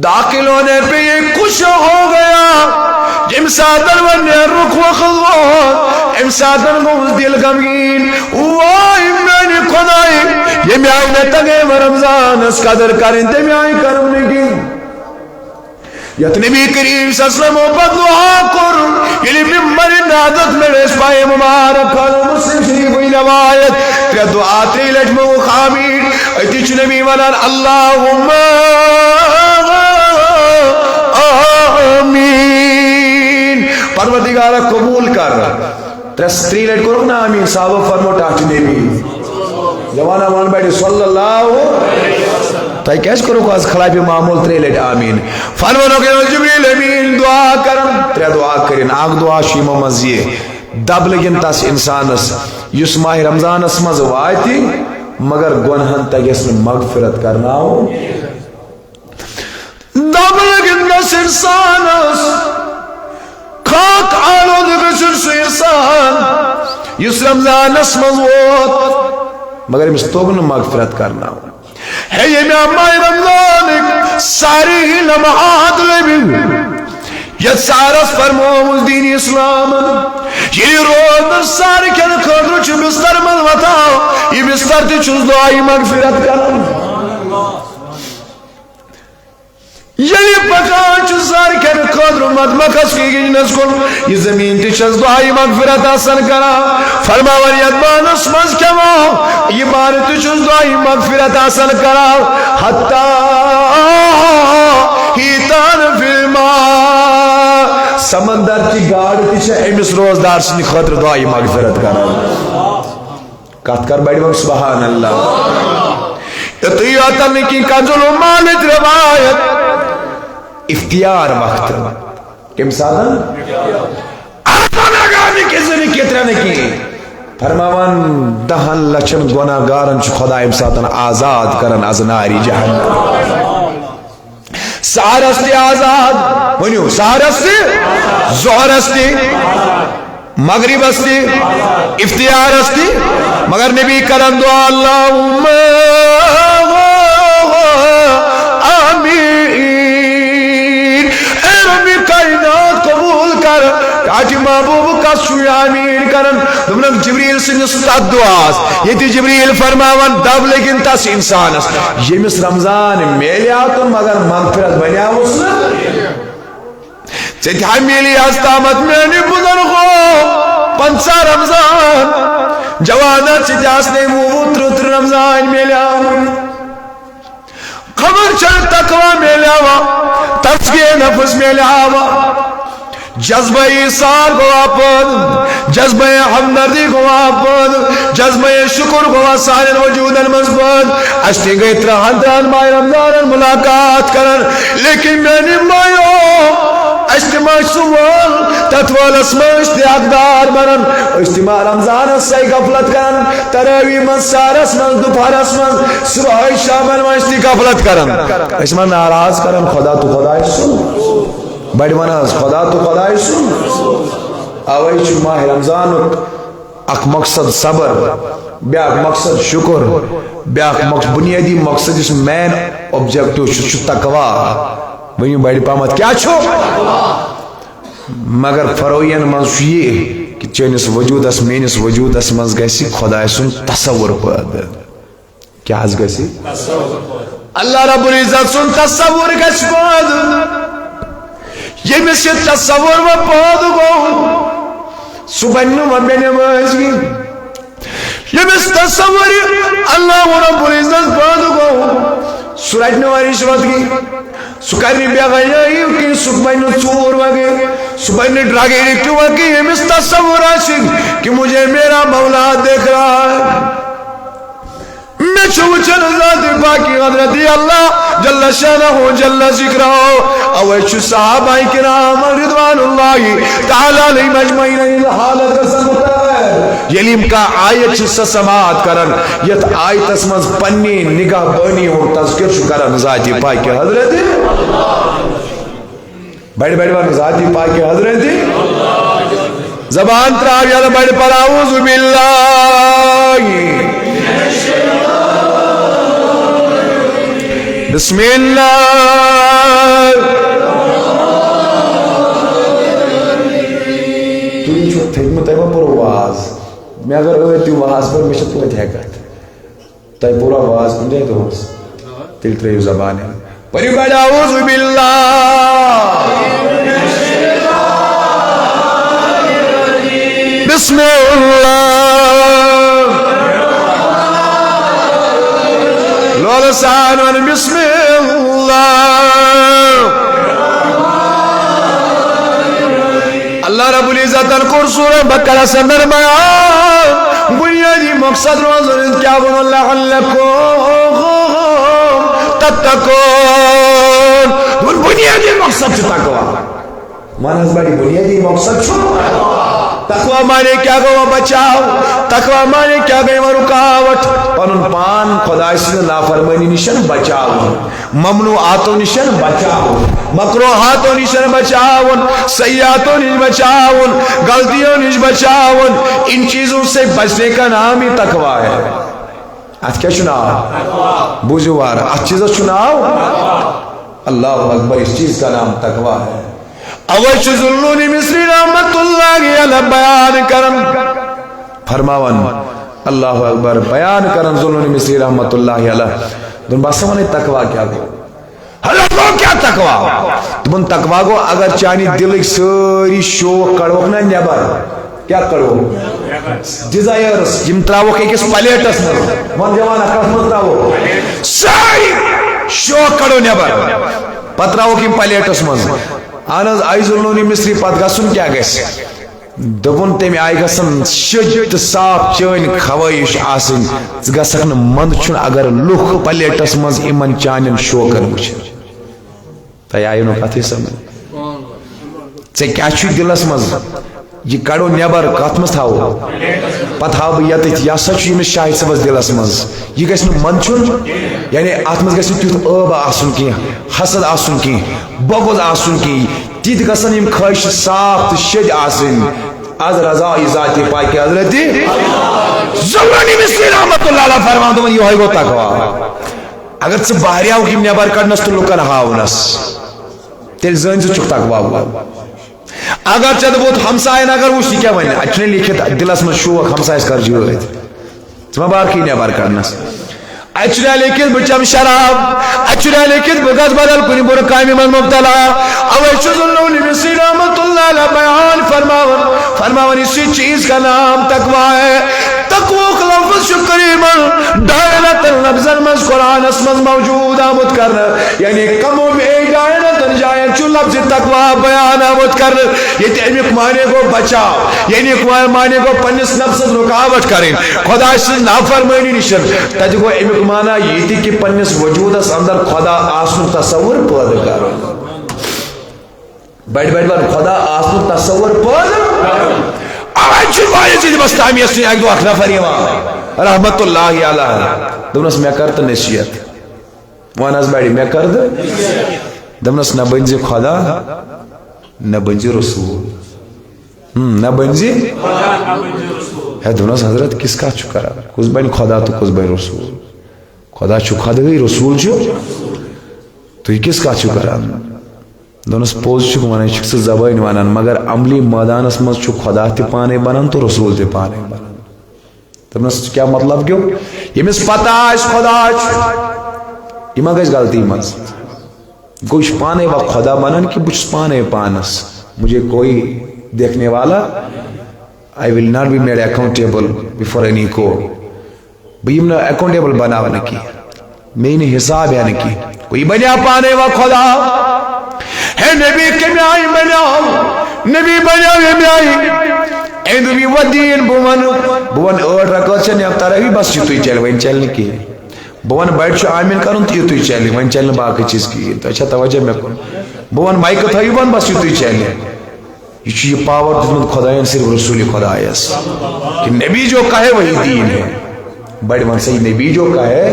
Speaker 1: داخل ہونے پہ یہ کچھ ہو گیا امسادن ونیا رکھ و خضوان امسادن کو دل غمگین وائی میں نے خدائی یہ میں آئی نہ تگے و رمضان اس قدر کریں تے میں آئی کرم نگی یت نبی کریم صلی اللہ علیہ وسلم بدعا کر یلی ممبر نادت میں اس پائے مبارک مسلم شریف ہوئی روایت کہ دعا تری لجمع خامیر اتیچ نبی ونان اللہم آمین پروردگارہ قبول کر تری لٹ کرو نا آمین صحابہ فرمو ٹاچ نبی جوانا مان بیٹھے صلی اللہ تائی کیس کرو کو از خلافی معمول تری لٹ آمین فرمانو کہ جبریل امین دعا کرن تری دعا کرن آگ دعا شیمہ مزیے دب لگن تاس انسانس یس ماہ رمضان اسمز وائتی مگر گنہن تک اس میں مغفرت کرنا ہو دب لگن تاس انسانس خاک آلو دکشن سو انسان یس رمضانس من ووت مگر امس توگ مغفرت کرنا ہے یہ ماہ رمضان ساری لمحات لبی یت سارس فرمومس دین اسلام یہ روز سارے کن خاطر چھ بستر من وتاو یہ بستر تہ چھس دعائی مغفرت کرن یہ پکان چھ سارے کن خاطر مدمکس کی گنس کن یہ زمین تہ چھس دعائی مغفرت حاصل کرا فرماون یت بانس مز کمو یہ بار تہ چھس دعائی مغفرت حاصل کرا حتی ہیتان فی الماء سمندر کی گاڑ تیچھے امس روزدار سنی خاطر دعائی مغفرت کرا کت کر بڑی وقت سبحان اللہ اتیاتا نکی کنزل مالت روایت افتیار وقت کم سادن آتان آگانی کسی کترہ نکی فرماوان دہن لچن گناہ گارن چھ خدا امساتن آزاد کرن از ناری جہنم سحر استی آزاد ونیو سحر استی ظہر استی مغرب استی افتیار استی مگر نبی کرن دعا اللہم آمین اے ربی کائنات قبول کر کاٹی محبوب کا شوی آمین کرن دمنک جبریل سنگس تد دعاست یہ تی جبریل فرماون دب لیکن تس انسان است یہ مس رمضان میلی آتن مگر مغفرت بنیا اسنا چیتی حمیلی استامت مینی بزرگو پنسا رمضان جوانا چیتی آسنے موتر رمضان میلی آتن خبر چل تقوی میلی آوا تفسیر نفس میلی آوا جذبہ ایثار کو آپد جذبہ ہمدردی کو آپد جذبہ شکر کو آسان وجود المزبد اشتی گئی ترہن ترہن ماہ رمضان ملاقات کرن لیکن میں نے مایو اجتماع سوال تطوال اسماء اشتیاقدار برن اجتماع رمضان اسائی غفلت کرن تراوی من سارس من دوپہر اسمن صبح شامل من اشتی غفلت کرن اسمان ناراض کرن خدا تو خدا سن بڑی مناز خدا تو خدا سن آوائی چو ماہ رمضان اک مقصد صبر بیاک مقصد شکر بیاک بنیادی مقصد اس مین اوبجیکٹو چھو تقوی ونیو بڑی پامت کیا چھو مگر فروین منز یہ کہ چینس وجود اس مینس وجود اس منز گیسی خدا سن تصور پاد کیا از گیسی اللہ رب العزت سن تصور گیس پاد یہ میں سے تصور و پاد گو سبحانہ و بنمازی یہ میں سے تصور اللہ رب العزت پاد گو سورج نواری شوات کی سکرنی بیا غیائی کی سبحانہ چور وگے سبحانہ ڈراگے رکھو وگے یہ میں سے تصور آشن کہ مجھے میرا مولا دیکھ رہا ہے میں چوچن ذات پاکی حضرت اللہ جل شانہ جل ذکرہ اوچ صحابہ کرام رضوان اللہ تعالی علیہ مجمعین حالت سمتا ہے یلیم کا آیت سے سماعت کرن یت آیت اسمز پنی نگاہ بانی اور تذکر شو کرن ذات پاکی حضرت بڑی بڑی بار ذات پاکی حضرت زبان تراوی اللہ بڑی پر اعوذ باللہ بسم اللہ تُوی چھو تھیکمت ایوہ پر واز میں اگر اوہ تیو واز پر میں چھو تھے گت تائی پورا واز کن جائے تو تل تریو زبان ہے پری بڑا اعوذ باللہ بسم اللہ لولسان و بسم اللہ اللہ رب العزت القرآن سورہ بقرہ سندر بیان بنیادی مقصد روزن کیا بن لعلکم تتقون بنیادی مقصد چھتا کوا مانا اس بڑی بنیادی مقصد چھتا تقوی مانے کیا گو بچاؤ تقوی مانے کیا گئی وہ رکاوٹ پنن پان خدا سے نافرمانی نشن بچاؤ ممنوعاتوں نشن بچاؤ مکروہاتوں نشن بچاؤ سیئاتوں نش بچاؤ غلطیوں نش بچاؤ ان چیزوں سے بچنے کا نام ہی تقوی ہے ات کیا چناؤ بوجھوار ات چیز چناؤ اللہ اکبر اس چیز کا نام تقوی ہے اوش ذلونی مصری رحمت اللہ علیہ بیان کرن فرماون اللہ اکبر بیان کرن ذلونی مصری رحمت اللہ علیہ دن باسمانی تقوی کیا گو حضرت کو کیا تقوی دن تقوی گو اگر چانی دل ساری شوق کڑوک نا نیبر کیا کرو ڈیزائرز جم تراوک ایک اس پلیٹس من جوانا کس تراو ساری شوق کڑو نیبر پتراوک ام پلیٹس من آناز آئیز اللونی مصری پت گسن کیا گیس دبن تیمی آئی گسن شجت صاف چین خوائش آسن گسن مند چھن اگر لوک پلیٹس مز ایمن چانین شوکن وچھن تا آئی نو کتی سمجھ ژے کیا چھو دلس مز یہ کڑو نیبر کت مز تھاو پتہ ہاو بہ یتھ یہ سا چھو یمس شاہد صبس دلس مز یہ گژھِ نہٕ من چھن یعنی ات مز گژھِ نہٕ تیُتھ ٲب آسُن کینٛہہ حسد آسُن کینٛہہ بغض آسُن کینٛہہ تِتھ گژھن یِم خٲہِش صاف تہٕ شٔدۍ آسٕنۍ از رضا ذات پاک حضرت ذلونی مصری رحمت اللہ علیہ فرمان دون یہ گو تقوی اگر ژٕ باہریاوُک یِم نیبر کڑنس تہٕ لُکن ہاونس تیٚلہِ زٲنۍ ژٕ چھُکھ تقوی اگر ژےٚ دوٚپُتھ ہمساین اگر وٕچھ یہِ کیٛاہ وَنہِ اَتہِ چھُنہ لیکھِتھ دلس منٛز شوق ہمسایس کر جٲدۍ ژٕ ما باقٕے نیبر کڑنس اتہِ چھُنہ لیکھِتھ بہٕ چٮ۪مہٕ شراب اتہِ چھُنہ لیکھِتھ بہٕ گژھٕ بدل کُنہِ بُرٕ کامہِ منٛز مُبتلا اوے چھُ ذلونی مصری رحمت اللہ علیہ بیان فرماون اسی چیز کا نام تقوی ہے تقوی کا لفظ چھُ قریباً ڈاینتن لفظن منٛز قرآنس منٛز موجود آمُت کرنہٕ یعنی کمو بیٚیہِ ڈاینتن جاین چھُ لفظ تقوی بیان آمُت کرنہٕ ییٚتہِ امیُک معنی گوٚو بچاو یعنی معنی گوٚو پننس نفسس رکاوٹ کرٕنۍ خدا سٕنٛز نافرمٲنی نِشن تتہِ گوٚو امیُک معنی یہ تھی کہ پنس وجودس اندر خدا آسن تصور پٲدٕ کرُن بڑ بڑ خدا آسن تصور پٲدٕ بستامیس اک دہ اخ نفر رحمت اللہ علیہ دپنس مے کر تو نصیحت ون حظ بڑی مے کر دپنس نہ بن زِ خدا نہ بن زِ رسول نہ بن زِ ہے دپنس حضرت کس کتھ چھُ کران کُس بن خدا تو کُس بن رسول خدا چھُ خدای رسول چھُ تُہۍ کس کتھ چھُو کران دونس پوز چھُکھ ونان چھُکھ ژٕ زبٲنۍ ونان مگر عملی میدانس منٛز چھُ خدا تہِ پانے بنان تو رسول تہِ پانے بنان دپنس کیا مطلب کیوں ییٚمِس پتہ آسہِ خدا چھُ یہِ ما گژھِ غلطی منٛز گوٚو یہِ چھُ پانے وۄنۍ خدا بنان کہ بہٕ چھُس پانے پانس مجھے کوئی دیکھنے والا I will not be made accountable before any court بہ یم نہ اکاؤنٹیبل بناو نہ کی میری حساب ہے نہ کی کوئی بنیا پانے وا خدا ہے نبی کے میں آئی بناو نبی بناو یہ میں آئی اے نبی ودین بون اوٹ رکھو چھنے اب تراوی بس چھ چل وین چلنے کی بون بیٹھ چھ آمین کرن تی چلنے وین چلنے باقی چیز کی تو اچھا توجہ میں کن بون مائک تھائی بون بس تی چلنے یہ پاور دن خدایان صرف رسول خدایس کہ نبی جو کہے وہی دین ہے بڑی من سے نبی جو کہے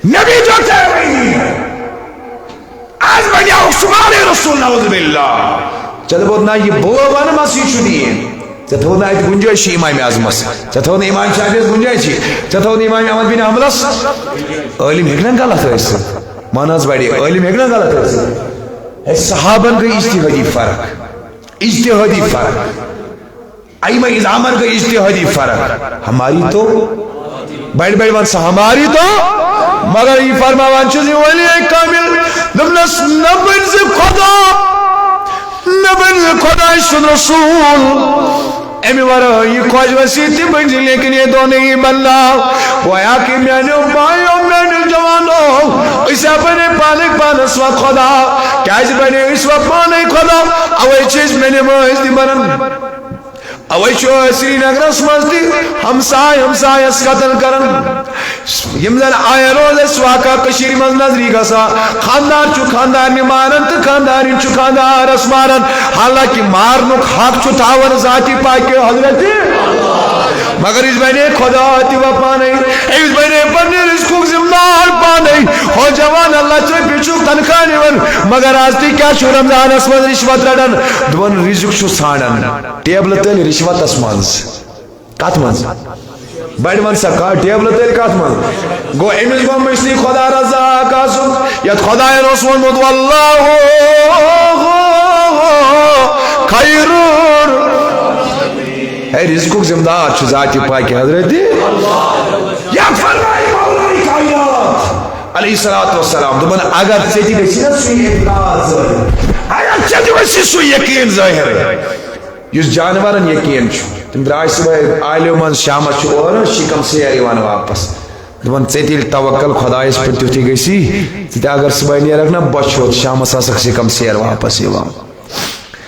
Speaker 1: نبی جو کہے وہی دین ہے آج بنیا عثمان رسول نعوذ باللہ چلے بہت نا یہ بو ون مسیح چھو دین چتھو نا ایت گنجائش امام اعظم چتھو نا امام شافعی گنجائش چتھو نا امام احمد بن حنبل عالم ہیکنا غلط ہے ماناز بڑی عالم ہیکنا غلط ہے صحابن کا اجتہادی فرق ائمہ اعظامن کا اجتہادی فرق ہماری تو بڑھ بڑھ ونسا ہماری تو مگر یہ فرماوان چیزی ولی کامل دمنس نبن سے خدا نبن سے خدا شد رسول امی ورہ یہ خواج وسیعتی بنجی لیکن یہ دو نہیں بننا ویا کہ میانو بائیو میانو جوانو اسے بنے پانک پانس وقت خدا کیاز بنے اس وقت پانک خدا اوہ چیز میں نے محض دی بنن اوے سری نگرس مزدی ہمسایس قتل کرن یم زن آیا روز اس واقعہ کشیر مز نظری گسا خاندار چو خاندار نی مارن تو خاندار چو خاندار اس مارن حالانکہ مارنک حق چو تاور ذاتی پاک حضرت مگر اس بہنے خدا تیوہ پانے اس بہنے پنے رزقوک زمدار پانے ہو جوان اللہ چوئے پیچھوک تنخانی ون مگر آستی کیا شو رمضان اسمد رشوت رڈن دون رزق شو سانن ٹیبل تیل رشوت اسمانز کات منز بڑھ من سکا ٹیبل تیل کات منز گو امیز گو مشتی خدا رضا کاسو یاد خدا رسول مد واللہ خیرون ہے رزقوک زمدار چھو ذاتی پاکی حضرت یا فرمائی مولائی کائنات علیہ السلام دبن اگر چیتی گئی نا سوئی اعتقاد ظاہر اگر چیتی گئی سوئی یقین ظاہر یس جانورن یقین چھو تم درائی صبح آئلیو من شامت چھو اور شکم سے ایوان واپس دبن چیتی توکل خدایس پر تیوتی گئی سی چیتی اگر صبح نہیں رکھنا بچھو شامت ساسک شکم سے واپس ایوان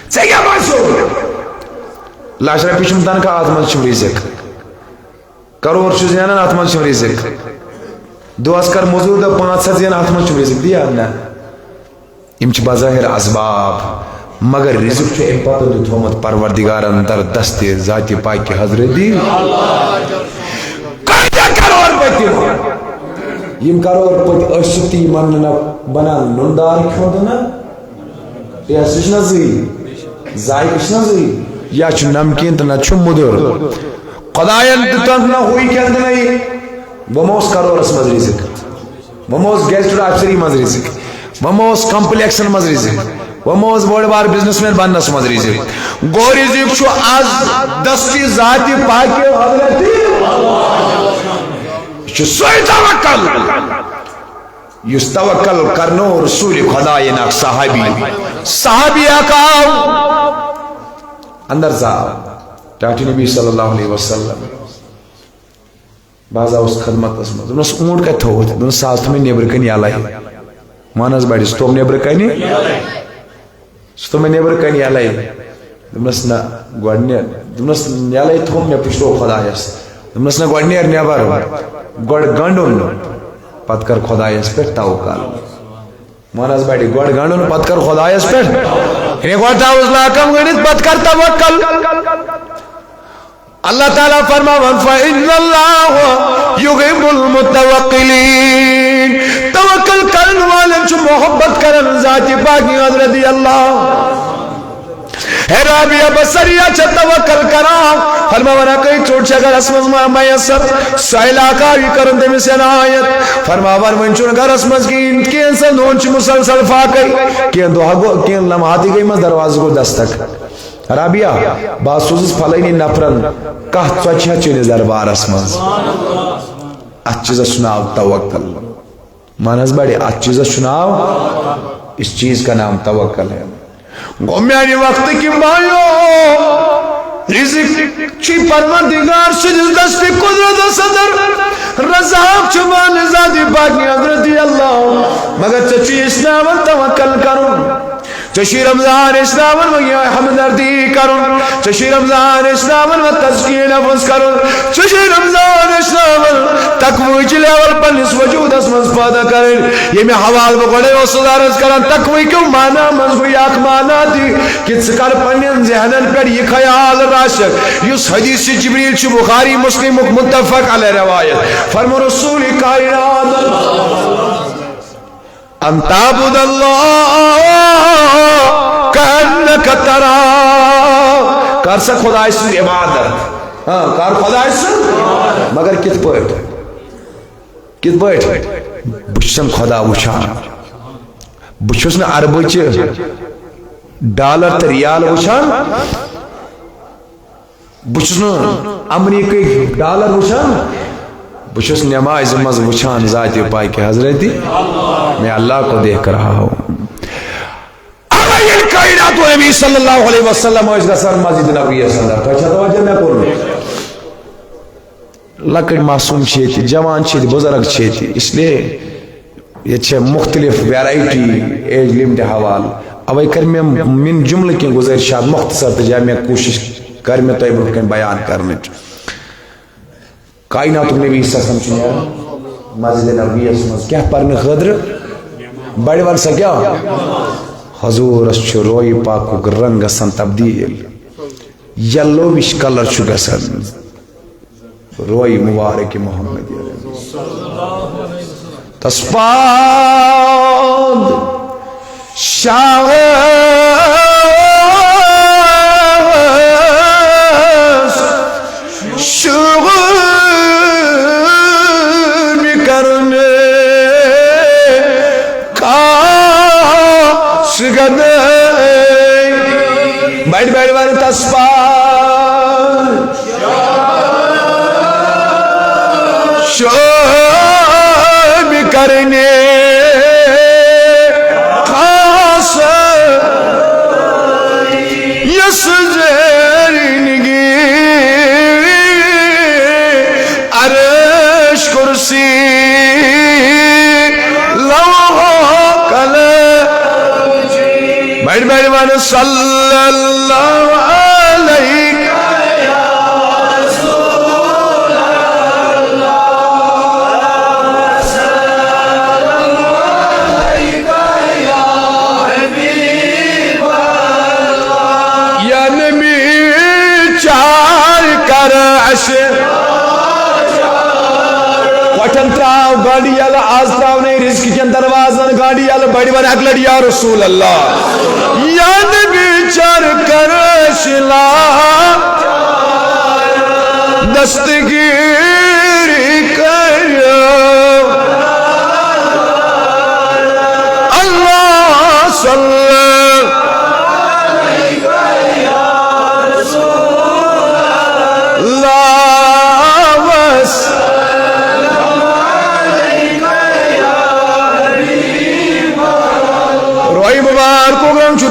Speaker 1: چیتی بچھو لاش رپی چھم تن کا آتمن چھم رزق کروڑ چھو زینن آتمن چھم رزق دو اسکر مزور دا 500 زین آتمن چھم رزق دیا نا ام چھ بظاہر اسباب مگر رزق چھو امپاتا دو تھومت پروردگار اندر دست ذاتی پاک حضرت دی کائدہ کروڑ پتی ہو یم کروڑ پتی اشتی مننا بنا نندار کھوڑنا یا سشنا زی زائی کشنا زی یا چھ نمکین تو نہ چھ مدر خدایان تتن نہ ہوئی کہ اند نہیں وموس کروڑس مز رزق وموس گیسٹ افسری مز رزق وموس کمپلیکسن مز رزق وموس بڑ بار بزنس مین بننس مز رزق گو رزق چھ از دستی ذاتی پاک حضرت چھ سوئی توکل یس توکل کرنو رسول خدای ناک صحابی اکاو اندر صاحب ٹاٹی نبی صلی اللہ علیہ وسلم بازا اس خدمت اسمت دونس اونٹ کا تھوت دونس ساز تمہیں نیبر کنی آلائی مانس بڑی ستوم نیبر کنی ستوم نیبر کنی آلائی دونس نا گوڑنیر دونس نیالائی تھوم میں پشتو خدایس دونس نا گوڑنیر نیبر گوڑ گنڈون پت کر خدایس پر توکل مانس بڑی گوڑ گنڈون پت کر خدایس پر انہیں گوڑتا اس لاکم گنیت پت کر توکل اللہ تعالیٰ فرماون فَإِنَّ اللَّهُ يُحِبُّ الْمُتَوَكِّلِينَ توکل کرن والے جو محبت کرن ذاتی پاکی حضرت اللہ اے رابیہ بسریہ چھ توکل کرام فرماونا کئی چوٹ چگر اسمز میسر سائل آکاوی کرن دے میں سے آیت فرماوان منچون گر اسمز کی انسان نونچ مسلسل فاقی کین لمحاتی گئی مز دروازہ کو دستک رابیہ بات سوزس پھلائنی نفرن کہت چوچہ چینی دربار اسمز اچھ چیزہ سناو توکل مانز بڑی اچھ چیزہ سناو اس چیز کا نام توکل ہے گومیانی وقت کی مائیو رزق چی پروردگار سجل دستی قدرت صدر رزاق چمان ذاتی پاکی حضرت اللہ مگر چچی اسلام توکل کرن چشی رمضان اسلام و حمدردی کرن چشی رمضان اسلام و تزکیہ نفس کرن چشی رمضان اسلام تقوی لیول پر اس وجود اس منصفادہ کرن یہ میں حوال بگوڑے و صدارت کرن تقوی کیوں مانا منصفی آکھ مانا دی کت سکر پنین ذہنن پر یہ خیال راشک یس حدیث جبریل چھ بخاری مسلم متفق علی روایت فرمو رسول کائنات ان تعبد اللہ کانک ترا کر سا خدای سن عبادت کار خدای سن مگر کت پٹ بچسن خدا وچھان بچسن عربچ ڈالر تا ریال وچھان بچسن امریکی ڈالر وچھان بچس نماز مز وچھان ذاتی پاک حضرت میں اللہ کو دیکھ رہا ہوں اگر کائنات و نبی صلی اللہ علیہ وسلم اس کا سر مسجد نبی صلی اللہ علیہ وسلم توجہ میں کروں لکڑ معصوم چھیتی جوان چھیتی بزرگ چھیتی اس لیے یہ چھے مختلف ویرائٹی ایج لمٹ حوال اوے کر میں من جملے کی گزارشات مختصر تجا میں کوشش کر میں تو برہ کن بیان کرنے کائنات نبی صلی اللہ علیہ وسلم مسجد نبوی اس کیا پرنے خضر بڑے ورسا کیا حضور اس روئی پاک رنگ گسن تبدیل یلو وش کلر چھو گسن روئی مبارک محمد تسپاد شاہ شغل کرنے کا سگن بیٹھ بیٹھ بیٹھ تسپاد شغل کرنے خاص یس زیرنگی عرش کرسی لوح قلم بیٹھ بیٹھ بیٹھ صلی اللہ علیہ وٹن تراؤ گاڑی والا آز تراؤ نہیں رزق کے دروازن گاڑی والا بڑی بڑی اکلڑ یا رسول اللہ یا نبی چار کرشلا دستگیری کرو اللہ صلی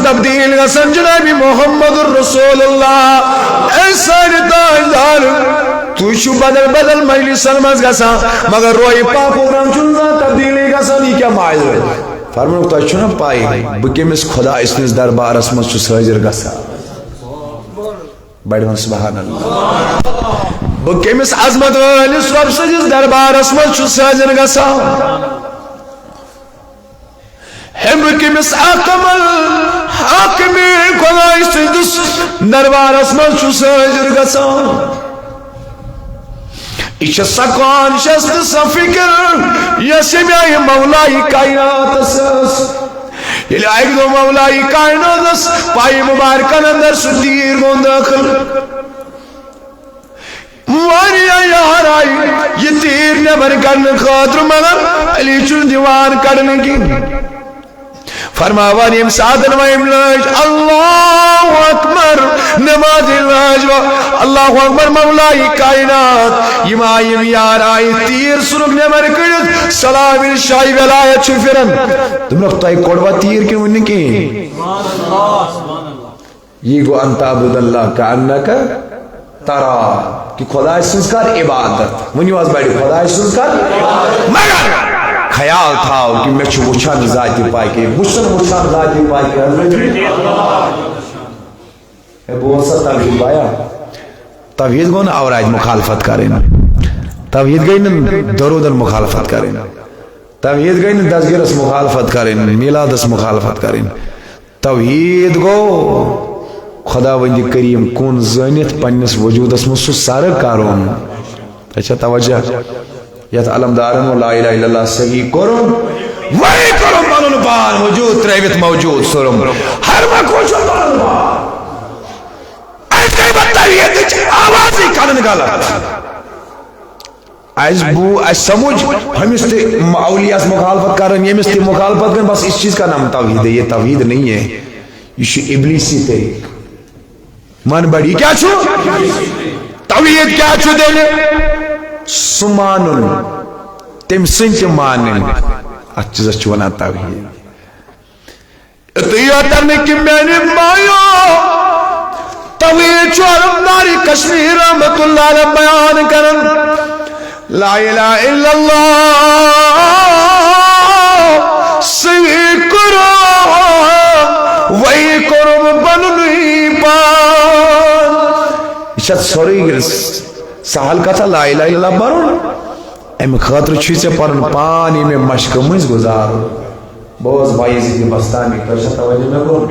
Speaker 1: تبدیل گسن جناب محمد رسول اللہ اے سارے تاجدار تو شو بدل بدل مجلس سلمز گسا مگر روئی پاک پروگرام چنزا تبدیلی گسن یہ کیا مائل ہے فرمانو تو چھنا پائی بکیمس خدا اس نس دربار اسمس چو ساجر گسا بیڑ من سبحان اللہ بکیمس عظمت والی رب سجس دربار اسمس چو ساجر گسا ہم کمس اکمل حاکمی خدای سجس دربار اسمس چو ساجر گسا ایچ سکان شست سفکر یا سمیائی مولائی کائنات اساس یہ لائق دو مولائی کائنات اس پائی مبارکن اندر سدیر گون داخل واریا یار آئی یہ تیر نبر کرنے خاطر مگر علی چون دیوان کرنے کی فرماوانی امسادن و املاج اللہ اکبر نماز املاج و اللہ اکبر مولائی کائنات یمائیم یار آئی تیر سنک نمر کرد سلام الشاہی ولایت شفرن تم رفتائی کوڑوا تیر کیوں نکی یہ گو انتا عبد اللہ کا انکا ترا کہ خدا سنسکار عبادت منیواز بیٹی خدا سنسکار مگر خیال تھا کہ میں چھو وچھان ذاتی پائی کے وچھان ذاتی پائی کے حضرت ہے بہت سا توحید بایا توحید گونا اور آج مخالفت کریں توحید گئی نا درود مخالفت کریں توحید گئی نا دسگرس مخالفت کریں میلادس مخالفت کریں توحید گو خدا وندی کریم کون زانیت پنیس وجود اسمو سو سار کارون اچھا توجہ یت علمدارن و لا الہ الا اللہ صحیح کرن وہی کرن بانون بان وجود تریویت موجود سرم ہر وقت شو بانون بان ایسے بطریت دیچ آوازی کھانا نکالا ایس بو ایس سمجھ ہم اس تے اولیاء مخالفت کرن یہ مستی مخالفت کرن بس اس چیز کا نام توحید ہے یہ توحید نہیں ہے یہ شو ابلیسی طریق من بڑی کیا چھو توحید کیا چھو دینے سمانن تم سنت مانن اچھا چونا توحید اتیاتر نے کہ میں نے مایا توحید چوارم ناری کشمیر رحمت اللہ علیہ بیان کرن لا الہ الا اللہ صحیح کرو وہی کرم بننی پان چھت سوری سہل کتھا لا الہ الا اللہ پرن امہ خاطر چھ ژے پنن پان یمہ مشق مز گزار بوز بایزید بستامی کر توجہ مے کو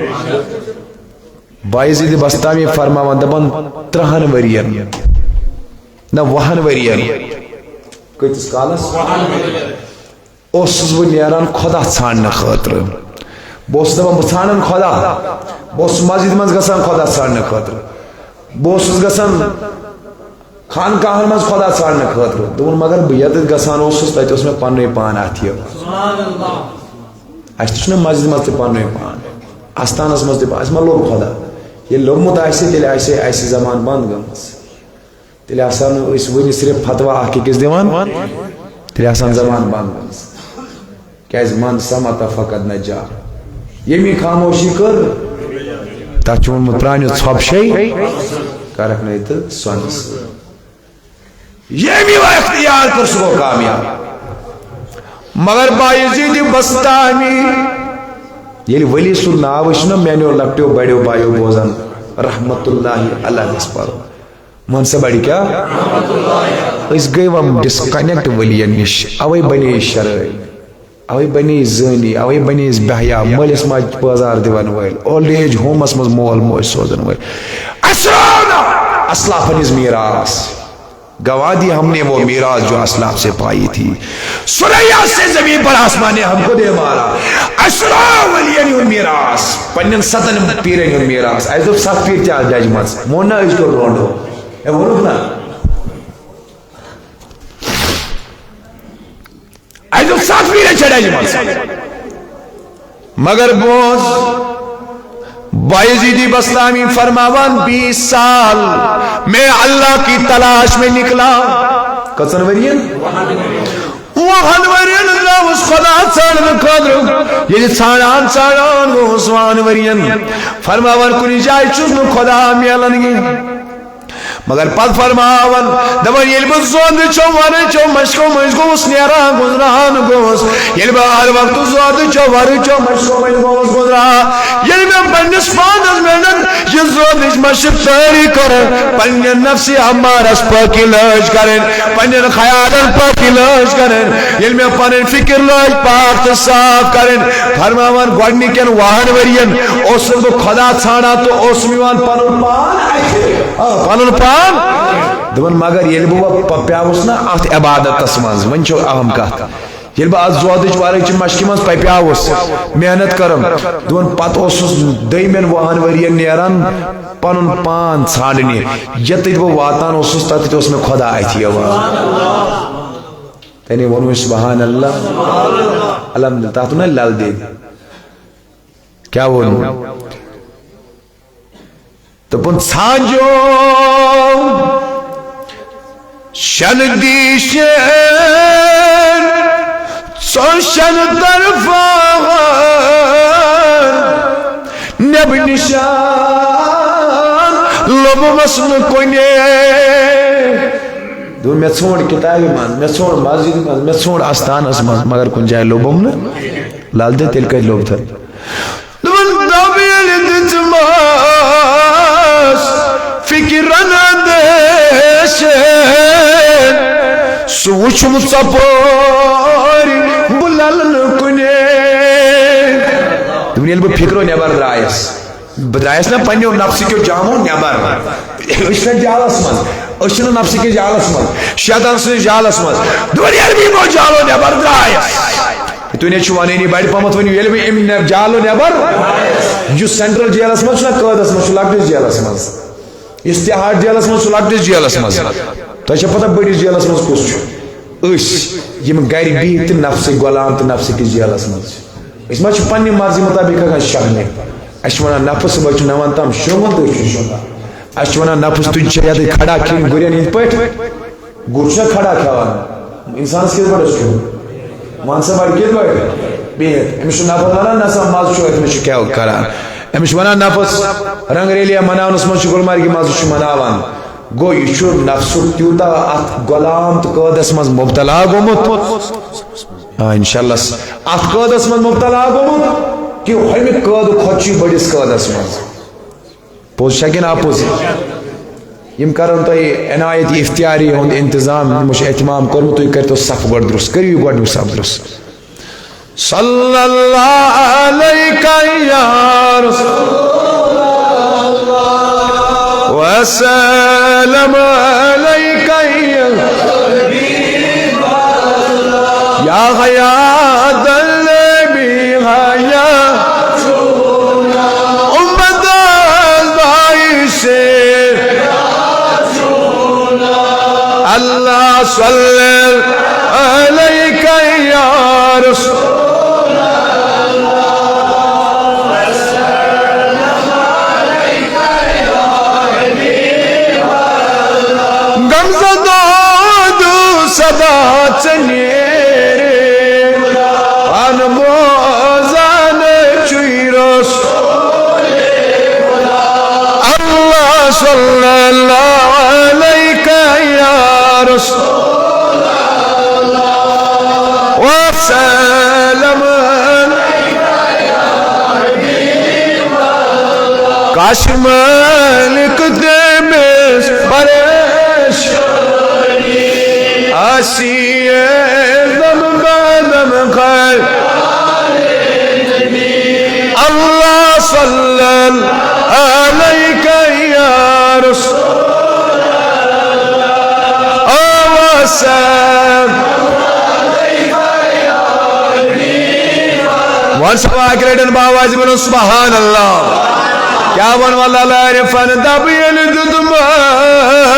Speaker 1: بایزید بستامی فرماوان دپان 30 ورین نہ 20 ورین کتس کالس اوسس بہ نیران خدا ژھانڈنہ خاطر بہس دپان بہ ژھانڈن خدا بہس مسجد مز گژھان خدا ژھانڈنہ خاطر بہس گژھان خانقاہن مز خدا ژھانڈنہ خاطر دپن مگر بہ یتھ گژھان اوسس تتہ اوس مے پننے پان اتھیو اس تہ مسجد مز تہ پننے پان استانس مز تہ اس ما لوگ خدا یہ لوگمت آسے تیل آسے ایسی زمان بند گمس تیل آسان اس ونی صرف فتوہ آکی کس دیوان تیل آسان زمان بند گمس کیاز من سمتا فقط نجا یمی خاموشی کر تا چون مترانی ژھۄپ شی کرک نہیں تو سونس یمی وہ اختیار کر سو کامیاب مگر بایزید بستامی یل ولی سن ناو چھ میانو لکٹو بڑیو بایو بوزان رحمت اللہ علیہ پر من سے بڑی کیا اس گئی وم ڈسکنیکٹ ولیین نش اوے بنی شرعی اوے بنی زانی اوے بنی بہیا مالس ماج بازار دیوان ویل اولڈ ایج ہومس مز مول موج سوزن ویل اسرانا اسلافن از میراث گواہ دی ہم نے وہ میراث جو اسلاف سے پائی تھی سریا سے زمین پر آسمان نے ہم کو دے مارا اسراف ولیین ہن میراث پنن ستن پیرن ہن میراث ایز اف سات پیر چا ججمنٹس مونا از کو روندو اے ونو نا ایز اف سات پیر چا ججمنٹس مگر بوز بایزید بستامی فرماوان 20 سال میں اللہ کی تلاش میں نکلا کتن ورین 100 ورین اللہ اس خدا ژھانڈن خاطر یہ ژھانڈان گوس 100 ورین فرماوان کُنہِ جایہِ چھُس نہٕ خدا میلن گی مگر پت فرماون دپان یل بہ زوند چو ور چو مشکو مش گوس نیران گزران گوس یل بہ ہر وقت زوند چو ور چو مشکو مش گوس گزران یل بہ پنس پانس منٹ یہ زوند مشک تاری کر پنہ نفس ہمارس پاکی لاج کرن پنہ خیالن پاکی لاج کرن یل میں پنن فکر لاج پاک تو صاف کرن فرماون گوڈنکن 100 ورین اس بہ خدا ژھانڈا تو اس میوان پنن پان پان دپان مگر یل بہ پیاوس نا ات عبادت مز ون چھ اہم کت یل بہ ات زودچ وارچ مشکہ مز پیاوس محنت کرم دپان پتہ اوسس دٔیمٮ۪ن 20 ورین نیران پنن پان ژھانڈنہِ یتھ بہ واتان اوسس تتھ اوس مے خدا اتھی یوان تنی ونو سبحان اللہ الحمدللہ تتھ نا لل دے کیا ون دپن ژھانجو شن دیشن شن طرفان نب نشان لب مسن کنے دون میں ژھونڈ کتابی من میں ژھونڈ مسجد من میں ژھونڈ آستانس من مگر کن جائے لوبم نا لال دے تیل کت لوب تھا دون دابیل دتماس فکرن اندیشن سوچم ژپوری بلل کنے دون یل بہ فکرو نبر درائس درائس نا پنیو نفس کیو جامو نبر اس نے جالس من اس نے نفس کے جالس من شیطان سے جالس من دون یل بھی مو جالو نبر درائس تو نے چوانی نی بڑی پمت ونی یل بھی ام جالو نبر جو سینٹرل جیلس من چھنا قیدس من لکٹس جیلس من استحاد جیلس من لکٹس جیلس من تو چھ پتہ بڑس جیلس من کس اس یم گھر بہت نفس غلام تو نفس کس جیلس من اس ما چھ پننی مرضی مطابق ہکان شہنے اس ونان نفس بچ نوان تام شونگن تو شونگا اس ونان نفس تج چھ یاد کھڑا کھین گورین ہند پٹ گر چھ کھڑا کھوان انسان کس بڑس چھ مان سے بڑ کس بڑ بہت امس نفس ونان نسا ماز چھ امس کیا کران امس ونان نفس رنگ ریلیا مناونس من چھ گلمرگی ماز چھ مناوان گو یہ نفس تیوتا ات غلام تو قیدس مز مبتلا گومت انشاءاللہ ات قیدس مز مبتلا گومت کہ ہمیں قید کھوچی بڑس قیدس مز پوز شکن اپوز یم کرن تو عنایت اختیاری ہند انتظام مش اہتمام کرمو تو کرتو صف گۄڈٕ درست کریو گۄڈٕ صف درست صلی اللہ علیکہ یا رسول اللہ وسلم علیکہ یا حیات النبی حیات امت بائی سے اللہ صلی علیکہ یا رسول صدا چنیرے انموزان چویرس اللہ صلی اللہ علیکہ یا رسول اللہ وسلم کاش ملک دمس برش آسی دم بدم خیر اللہ صلی علیکہ یا رسول اللہ وسلم ون سباک ریڈن باواز بنو سبحان اللہ کیا ون والا لارفن دبیل ددماس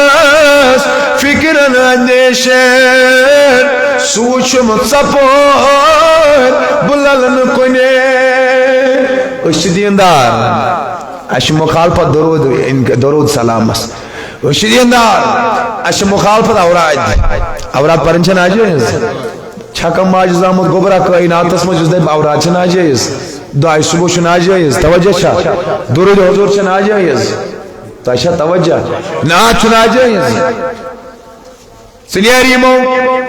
Speaker 1: فکرن اندیشن سوچم سپور بللن کنے اش دیندار اش مخالفت درود سلامس اش دیندار اش مخالفت اوراد پرنچن آجائز چھکم ماجز آمد گبرہ کائناتس مجھز دے اوراد چن آجائز دعائی صبح چن آجائز توجہ چھا درود حضور چن آجائز تاشا توجہ نعت چن آجائز سلیاریمو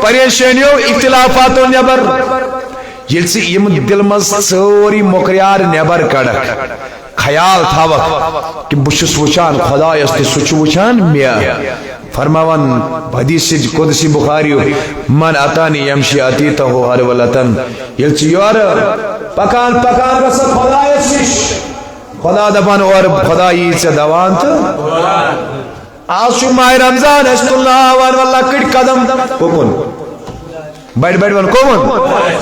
Speaker 1: پریشانیو اختلافاتو نیبر یلسی یم دل مز سوری مقریار نیبر کڑک خیال تھاوک کہ بشس وچان خدا یستی سچ وچان میا فرماون حدیث قدسی بخاریو من اتانی یمشی اتیتا ہو ہر ولتن یلسی یور پکان پکان رسل خدا یسیش خدا دبان اور خدا یہ سے دوان تا آج شو ماہ رمضان اشت اللہ وان واللہ کٹ قدم کون بیٹھ بیٹھ ون کون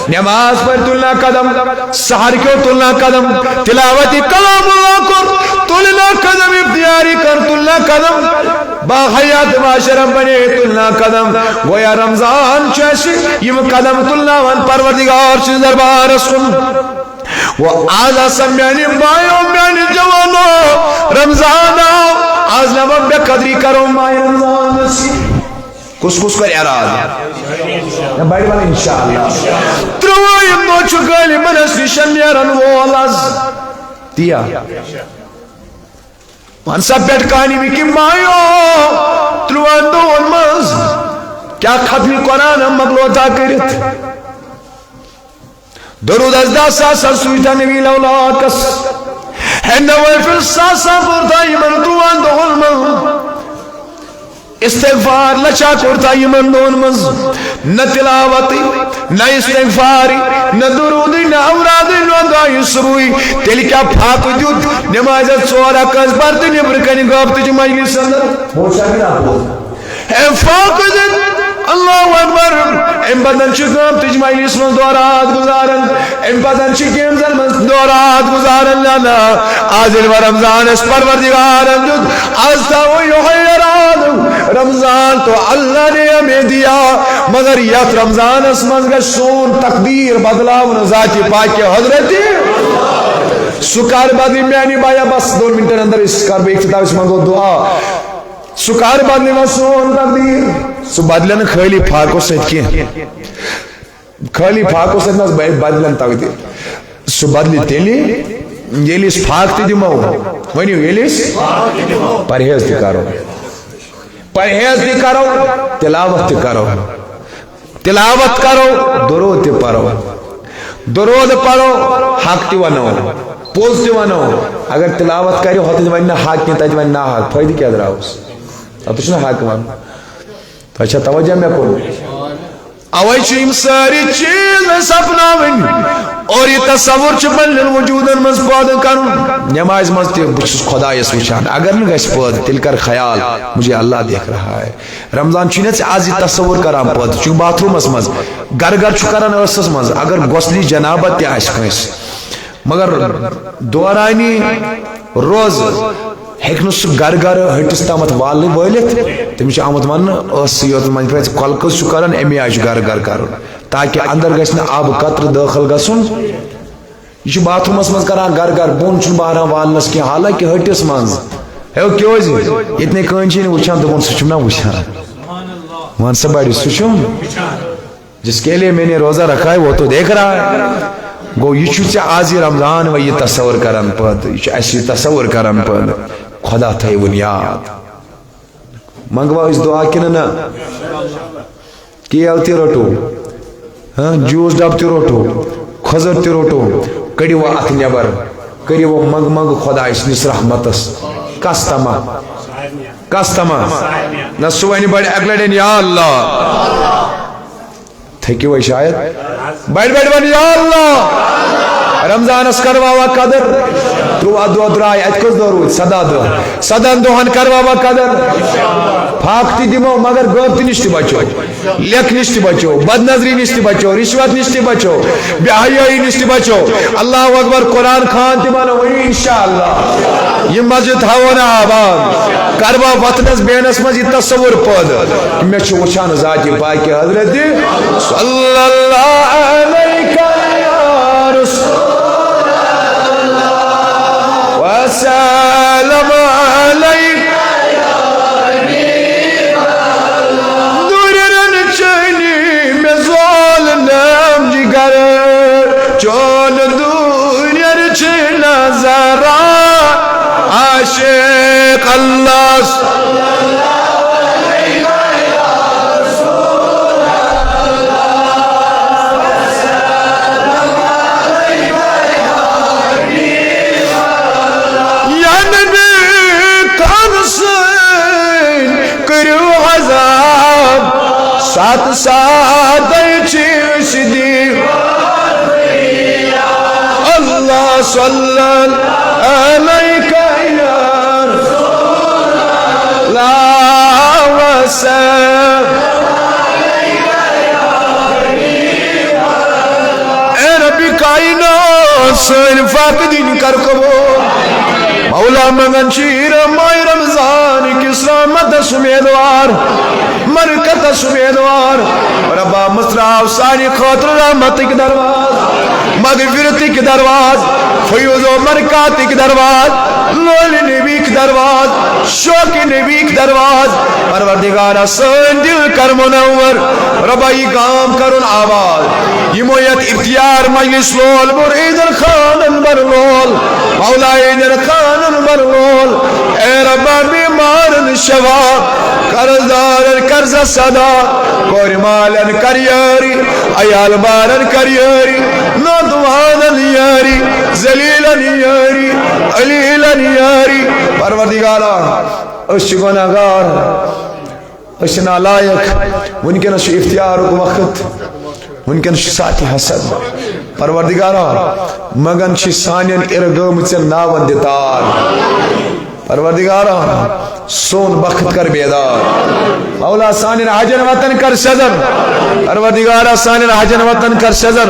Speaker 1: نماز پر تلنا قدم سحر کیوں تلنا قدم تلاوتی کلام اللہ کر تلنا قدم ابتیاری کر تلنا قدم باحیات معاشرم بنے تلنا قدم گویا رمضان چیسی یہ قدم تلنا وان پروردگار چیز دربار سن وہ آزا سمیانی بائیوں میانی جوانو رمضان آؤ آز نمک بے قدری کرو ماہ رمضان نسی کس کر اراد بڑی والا انشاءاللہ تروائیم دو چکالی منس نشن نیرن وولز دیا منسا بیٹ کانی بکی مائیو تروائیم دو انمز کیا ختمی قرآن ہم مغلوطہ کرت درود از دا ساسا سویتا نبی لولاکس ہنوی فی الساسا پورتا ایمن تروان دو علمہ استغفار لچا کرتا ایمن دو علمز نہ تلاوتی نہ استغفاری نہ درودی نہ اورادی نہ دعائی سروی تیلی کیا پھاک دیوت نمازت سورا کس برتی نبرکنی گابتی جو مجلس اندر موشا کی نا بول اے پھاک دیت اللہ اکبر ام بدن چکم تج مجلس من دورات گزارن ام بدن چکم زن من دورات گزارن لانا آزل و رمضان اس پروردگارن جد آزتا و یحیران رمضان تو اللہ نے ہمیں دیا مگر یت رمضان اس منزگا سون تقدیر بدلاون ذاتی پاک حضرتی سکار بدلی میانی بایا بس 2 منٹر اندر اس کار بے اختتاب اس منگو دعا سکار بدلی و سون تقدیر سو بدلن خیلی پھاکو سید کی خیلی پھاکو سید ناز بدلن تقدیر سو بدلی تیلی یلیس پھاک تی دیمو ونیو یلیس پرہیز دی کرو پرہیز دی کرو تلاوت دی کرو تلاوت کرو درود دی پڑھو درود پڑھو حق تی ونو پوز تی ونو اگر تلاوت کری ہوتی ونہ حق کی تج ونہ حق فائدی کیا دراؤس تتھ چھُنہ حق ون تۄہہِ چھا توجہ مےٚ کوٚر اوے چھِ یِم سٲری چیٖز أسۍ اپناوٕنۍ اور یہ تصور چھُ پننٮ۪ن وجوٗدن منٛز پٲدٕ کرُن نمازِ منٛز تہِ بہٕ چھُس خۄدایس وٕچھان اگر نہٕ گژھِ پٲدٕ تیٚلہِ کر خیال مجھے اللہ دیکھ رہا ہے رمضان چھُے نہ ژےٚ آز یہِ تصور کران پٲدٕ ژٕ چھُکھ باتھ روٗمس منٛز گر گر چھُ کران ٲسس منٛز اگر گۄسلی جنابت تہِ آسہِ کٲنٛسہِ مگر دورانی روز ہیٚکہِ نہٕ سُہ گر گر ہٹِس تامتھ والنہٕ وٲلِتھ تٔمِس چھُ آمُت وننہٕ ٲسٕے یوت منٛز پرٛٮ۪ژ کۄلہٕ قٕصہٕ چھُ کران امی آیہِ چھُ گر گر کرُن تاکہ اندر گژھِ نہٕ آبہٕ قطرٕ دٲخل گژھُن یہ چھُ باتھ روٗمس منٛز کران گر گر بۄن چھُنہٕ بہران والنس کینٛہہ حالانکہ ہٹِس منٛز ہے کیٛازِ ییٚتہِ نَے کٕہۭنۍ چھِی نہٕ وٕچھان دوٚپُن سُہ چھُم نا وٕچھان ون سا بڑِ سُہ چھُم جس کے لیے میں نے روزہ رکھا ہے وہ تو دیکھ رہا ہے گو یہ چھُ ژےٚ آز یہِ رمضان وۄنۍ یہِ تصور کران پٲدٕ یہِ چھُ اَسہِ یہِ تصور کران پٲدٕ خدا تھٲیوُن یاد منگوا أسۍ دعا کِنہٕ نہ کیل تہِ رٔٹو جوٗس ڈبہٕ تہِ روٚٹو کھٔزٕر تہِ روٚٹو کٔڑِو اتھ نٮ۪بر کٔرِو منٛگ منٛگ خۄداے سٕنٛدِس رحمتس کس تما نہ سُہ وَنہِ بڑِ اکہِ لٹہِ یا اللہ تھٔکِو شاید بڑِ بڑِ ون یا اللہ رمضانس کرواوا قدر 13 دۄہ درٛاے اتہِ کٔژ دۄہ روٗدۍ 17 دۄہ 17 دۄہن کرواوا قدر پھاکھ تہِ دِمو مگر غٲبتہٕ نِش تہِ بچو لیکھ نِش تہِ بچو بد نظری نِش تہِ بچو رشوت نِش تہِ بچو بے حیٲیی نِش تہِ بچو اللہ اکبر قرآن خان تہِ بنو ؤنِو انشاءاللہ یہِ مسجد تھاوون آباد کروا وطنس بیٚہنس منٛز یہِ تصور پٲدٕ مےٚ چھُ وٕچھان ذاتِ پاکہِ حضرت صلی اللہ علیہ وسلم علیک دورن چنی میں زول نام جگر چون دورن چن نظرا عاشق اللہ صلی اللہ علیہ سات سات صدیق اللہ صلی علیہ وسلم اے ربی کائنات سن فاقدین کر قبول مولا منگن شیر ماہ رمضان کس رحمت سمیدوار مرکت سمیدوار ربا مصراف سانی خاطر رحمت کی درواز مغفرت کی درواز فیوز و مرکات کی درواز لول نبی کی درواز شوق نبی کی درواز پروردگارہ سن دل کر منور ربا یہ کام کرن آواز یہ مویت اختیار مجلس لول مرید خانن برلول مولا ایدر خانن برلول اے ربا بیمارن شفا قرضدارن قرض صدا کورمالن کریاری ایال بارن کریاری نوتوانن یاری زلیلن یاری علیلن یاری پروردگارہ اس گناہگار اس نالائق ونکن اس اختیار کو وقت ونکن اس ساتھی حسد پروردگارہ مگن چھ سانین ارگم چن ناون دیتار پروردگارہ سون بخت کر بیدار مولا سانین حجن وطن کر شجر پروردگارہ سانین حجن وطن کر شجر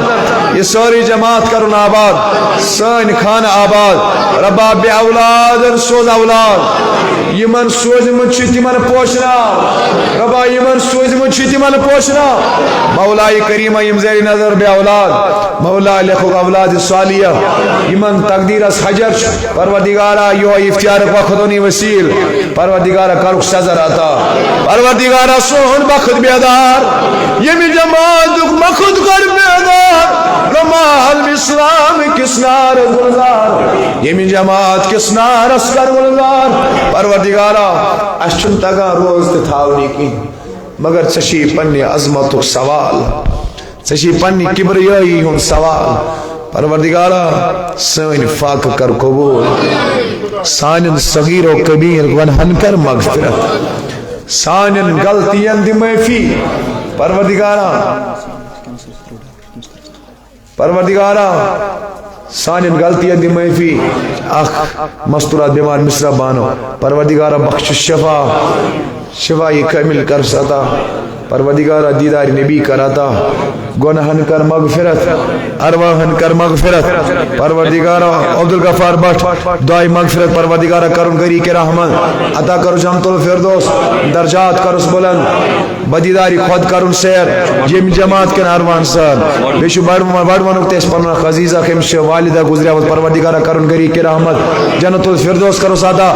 Speaker 1: یہ سوری جماعت کرن آباد سان خان آباد ربا بے اولاد سوز اولاد یمن سوزمت چھ تمن پوشنا ربا یمن سوزمت چھ تمن پوشنا مولا کریمہ یم زیر نظر بے اولاد مولا لکھو اولاد صالحہ یمن تقدیر اس حجر پروردگارہ یو افتیار وقتونی وسیل پروردگارہ کرک سزر آتا پروردگارہ سون بخت بیدار یمی جماعت مخد کر بیدار رمال اسلام کس نار گلزار یمی جماعت کس نار اسکر گلزار پروردگارہ اشچن تگا روز تھاونی کی مگر چشی پنی عظمت سوال چشی پنی کبریائی ہن سوال پروردگارہ سین فاق کر قبول سانن صغیر و کبیر ونہن کر مغفرت سانن غلطین دی معافی پروردگارا سانن غلطین دی معافی اخ مستورات بیمار مصرا بانو پروردگارا بخش شفا یہ کامل کر ستا پروردگارا دیدار نبی کراتا گناہن کر مغفرت ارواحن کر مغفرت پروردگارا عبدالغفار بٹ دعائی مغفرت پروردگارا کرن گری کے رحمت عطا کرو جنت الفردوس درجات کرس بلند بدیداری خود کرن سیر جم جماعت کے ارمان سر بیشو بڑ منوک تیس پرنا خزیزہ خمش والدہ گزریا پروردگارا کرن گری کے رحمت جنت الفردوس کرو سادہ